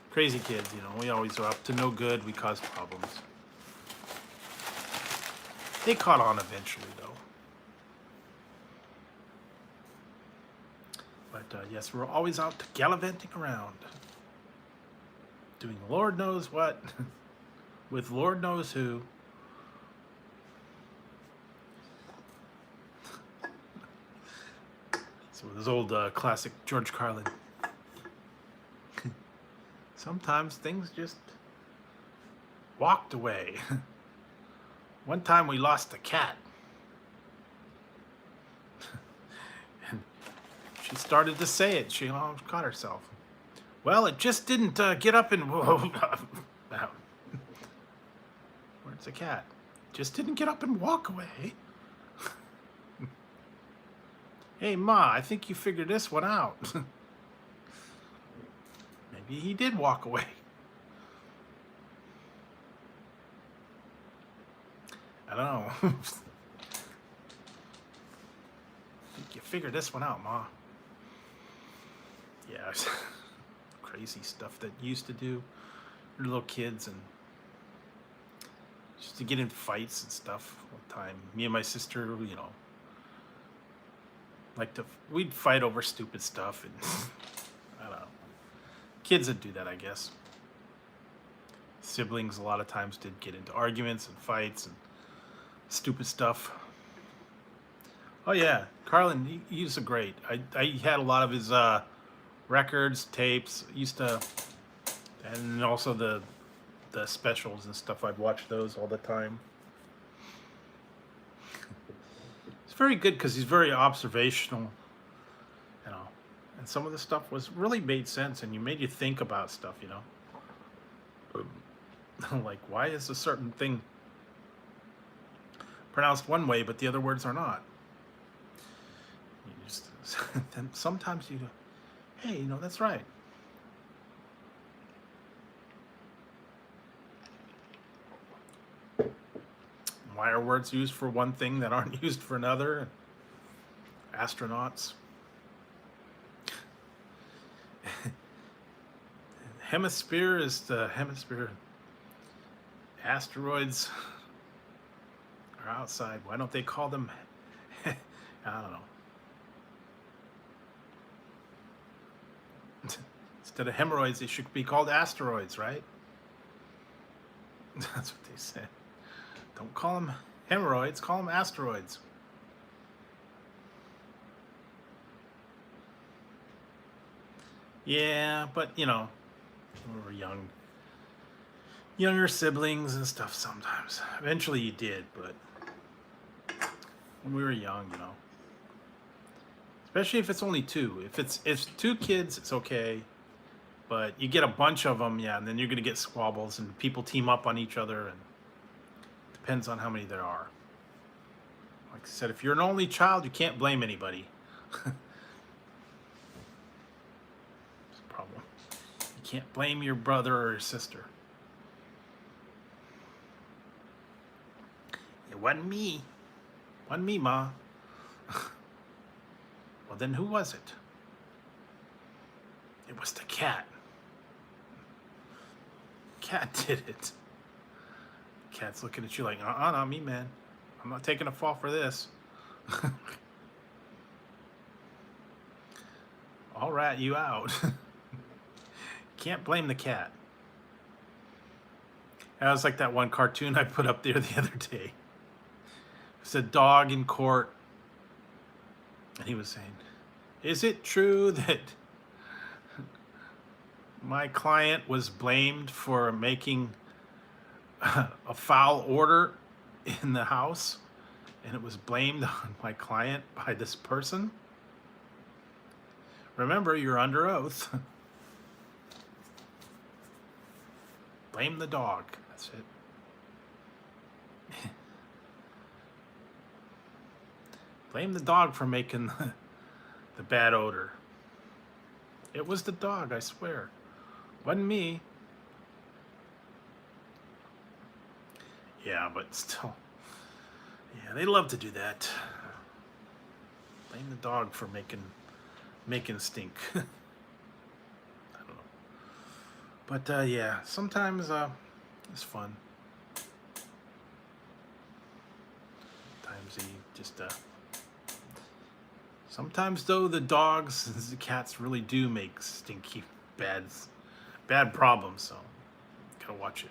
Crazy kids, you know. We always are up to no good. We cause problems. They caught on eventually, though. But yes, we're always out gallivanting around. Doing Lord knows what. With Lord knows who. So this old classic George Carlin. Sometimes things just walked away. One time we lost a cat. She started to say it. She almost caught herself. Well, it just didn't get up and... Where's the cat? Just didn't get up and walk away. Hey, Ma, I think you figured this one out. Maybe he did walk away. I don't know. I think you figured this one out, Ma. Yeah, crazy stuff that you used to do. You're little kids and just to get in fights and stuff all the time. Me and my sister, you know, we'd fight over stupid stuff, and I don't know. Kids would do that, I guess. Siblings a lot of times did get into arguments and fights and stupid stuff. Oh yeah, Carlin, he's a great. I had a lot of his records, tapes. Used to, and also the specials and stuff. I'd watch those all the time. It's very good because he's very observational, you know, and some of the stuff was really made sense, and you made you think about stuff, you know. Like, why is a certain thing pronounced one way, but the other words are not? You just, then sometimes you go, hey, you know, that's right. Why are words used for one thing that aren't used for another? Astronauts. Hemisphere is the hemisphere. Asteroids are outside. Why don't they call them? I don't know. Instead of hemorrhoids, they should be called asteroids, right? That's what they said. Don't call them hemorrhoids, call them asteroids. Yeah, but you know, when we were younger siblings and stuff sometimes. Eventually you did, but when we were young, you know. Especially if it's only two. If it's two kids, it's okay. But you get a bunch of them, yeah, and then you're gonna get squabbles and people team up on each other, and depends on how many there are. Like I said, if you're an only child, you can't blame anybody. It's a problem. You can't blame your brother or your sister. It wasn't me. Wasn't me, Ma. Well, then who was it? It was the cat. Cat did it. Cat's looking at you like, not me, man. I'm not taking a fall for this. I'll rat you out. Can't blame the cat. That was like that one cartoon I put up there the other day. It's a dog in court. And he was saying, is it true that my client was blamed for making a foul order in the house, and it was blamed on my client by this person? Remember, you're under oath. Blame the dog. That's it. Blame the dog for making the bad odor. It was the dog, I swear. Wasn't me. Yeah, but still. Yeah, they love to do that. Blame the dog for making stink. I don't know. But yeah, sometimes it's fun. Sometimes he just sometimes though the dogs and the cats really do make stinky bad problems, so gotta watch it.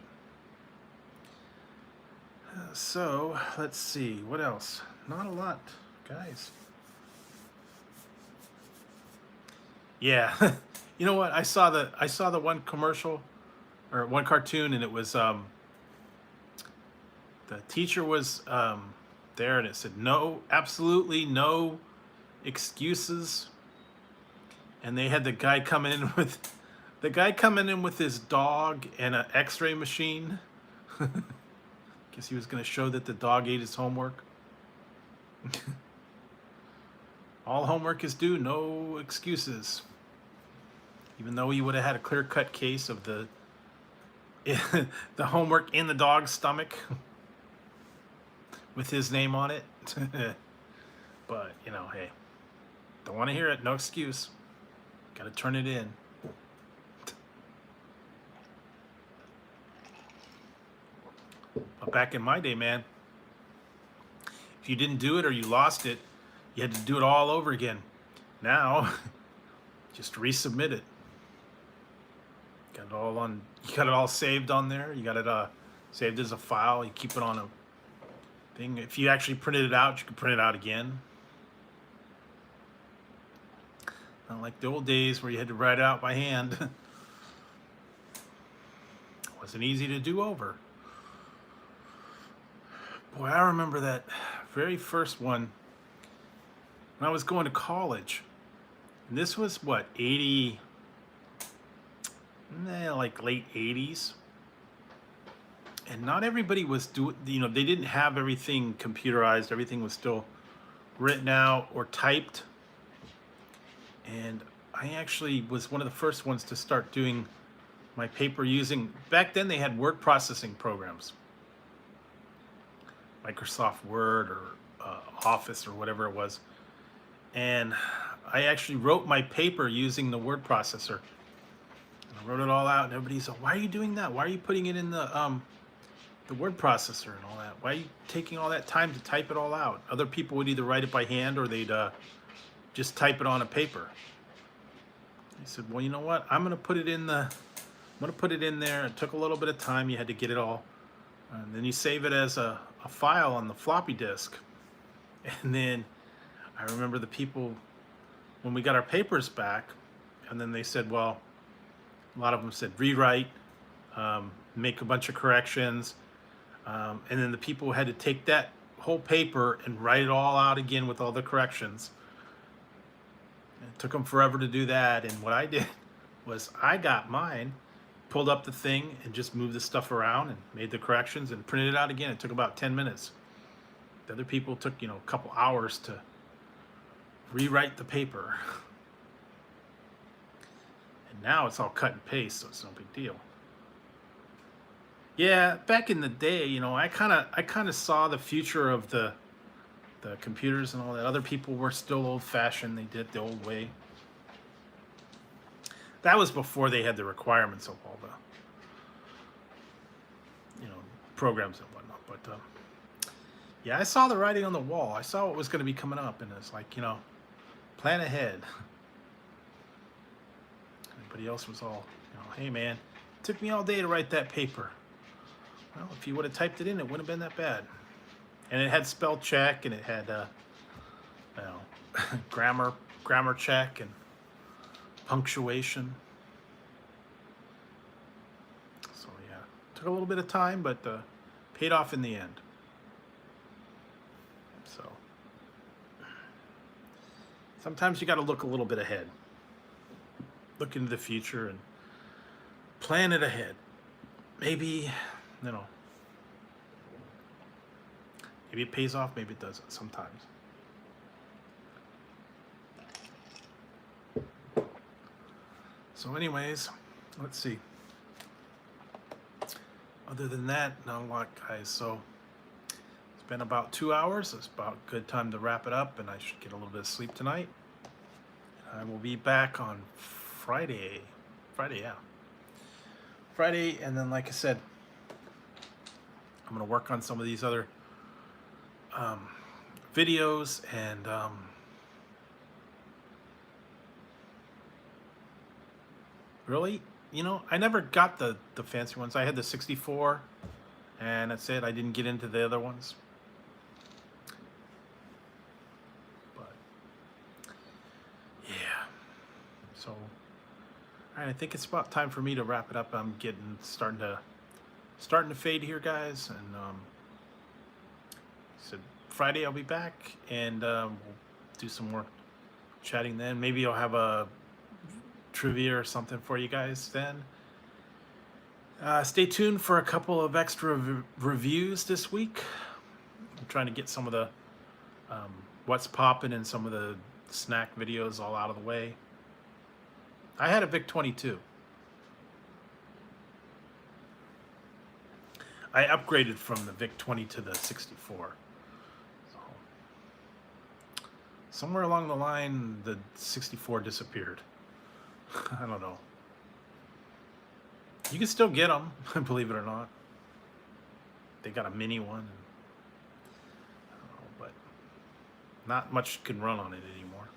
So let's see what else. Not a lot, guys. Yeah. You know what, I saw the one commercial or one cartoon, and it was the teacher was there, and it said, no, absolutely no excuses and they had the guy coming in with his dog and an X-ray machine. Guess he was going to show that the dog ate his homework. All homework is due, no excuses. Even though he would have had a clear-cut case of the the homework in the dog's stomach with his name on it. But, you know, hey, don't want to hear it, no excuse. Got to turn it in. But back in my day, man, if you didn't do it or you lost it, you had to do it all over again. Now, just resubmit it. Got it all on. You got it all saved on there. You got it saved as a file. You keep it on a thing. If you actually printed it out, you can print it out again. Not like the old days where you had to write it out by hand. It wasn't easy to do over. Boy, I remember that very first one when I was going to college. And this was what, 80, like late 80s. And not everybody was doing, you know, they didn't have everything computerized. Everything was still written out or typed. And I actually was one of the first ones to start doing my paper using, back then they had word processing programs. Microsoft Word or Office or whatever it was. And I actually wrote my paper using the word processor. And I wrote it all out, and everybody's like, why are you doing that? Why are you putting it in the word processor and all that? Why are you taking all that time to type it all out? Other people would either write it by hand or they'd just type it on a paper. I said, well, you know what? I'm gonna put it in there. It took a little bit of time. You had to get it all. And then you save it as a file on the floppy disk. And then I remember the people, when we got our papers back, and then they said, well, a lot of them said rewrite, make a bunch of corrections. And then the people had to take that whole paper and write it all out again with all the corrections. It took them forever to do that. And what I did was I got mine, pulled up the thing and just moved the stuff around and made the corrections and printed it out again. It took about 10 minutes. The other people took, you know, a couple hours to rewrite the paper. And now it's all cut and paste, so it's no big deal. Yeah, back in the day, you know, I kind of saw the future of the computers and all that. Other people were still old-fashioned. They did it the old way. That was before they had the requirements of all the, you know, programs and whatnot. But yeah, I saw the writing on the wall. I saw what was going to be coming up, and it's like, you know, plan ahead. Everybody else was all, you know, hey man, it took me all day to write that paper. Well, if you would have typed it in, it wouldn't have been that bad. And it had spell check, and it had, you know, grammar check, and punctuation. So yeah, took a little bit of time, but paid off in the end. So sometimes you got to look a little bit ahead, look into the future and plan it ahead. Maybe, you know, maybe it pays off, maybe it doesn't sometimes. So anyways, let's see. Other than that, not a lot, guys. So it's been about 2 hours. It's about a good time to wrap it up, and I should get a little bit of sleep tonight. I will be back on Friday. Yeah. Friday, and then like I said, I'm going to work on some of these other videos, and really, you know, I never got the fancy ones. I had the 64, and that's it. I didn't get into the other ones. But yeah, so all right, I think it's about time for me to wrap it up. I'm starting to fade here, guys, and so Friday I'll be back, and we'll do some more chatting then. Maybe I'll have a trivia or something for you guys then. Stay tuned for a couple of extra reviews this week. I'm trying to get some of the what's popping and some of the snack videos all out of the way. I had a VIC-22. I upgraded from the VIC-20 to the 64. So, somewhere along the line, the 64 disappeared. I don't know. You can still get them, believe it or not. They got a mini one. And, I don't know, but not much can run on it anymore.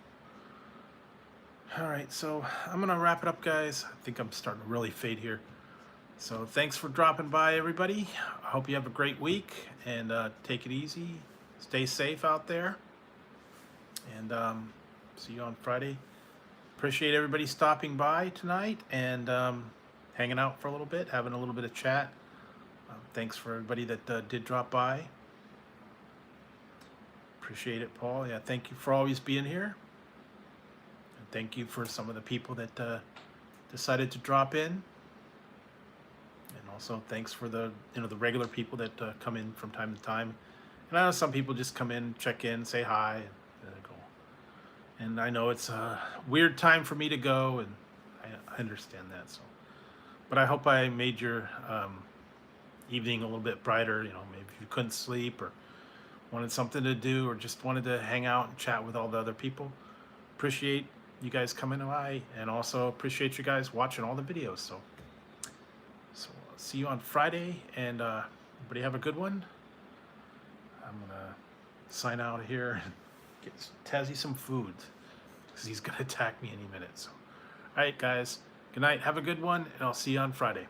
All right, so I'm going to wrap it up, guys. I think I'm starting to really fade here. So thanks for dropping by, everybody. I hope you have a great week, and take it easy. Stay safe out there. And see you on Friday. Appreciate everybody stopping by tonight and hanging out for a little bit, having a little bit of chat. Thanks for everybody that did drop by. Appreciate it, Paul. Yeah, thank you for always being here. And thank you for some of the people that decided to drop in. And also thanks for the the regular people that come in from time to time. And I know some people just come in, check in, say hi, and go. And I know it's a weird time for me to go, and I understand that. So, but I hope I made your evening a little bit brighter. Maybe if you couldn't sleep or wanted something to do or just wanted to hang out and chat with all the other people. Appreciate you guys coming by, and also appreciate you guys watching all the videos. So I'll see you on Friday, and everybody have a good one. I'm gonna sign out here and get Tazzy some food because he's gonna attack me any minute. So, all right, guys. Good night. Have a good one, and I'll see you on Friday.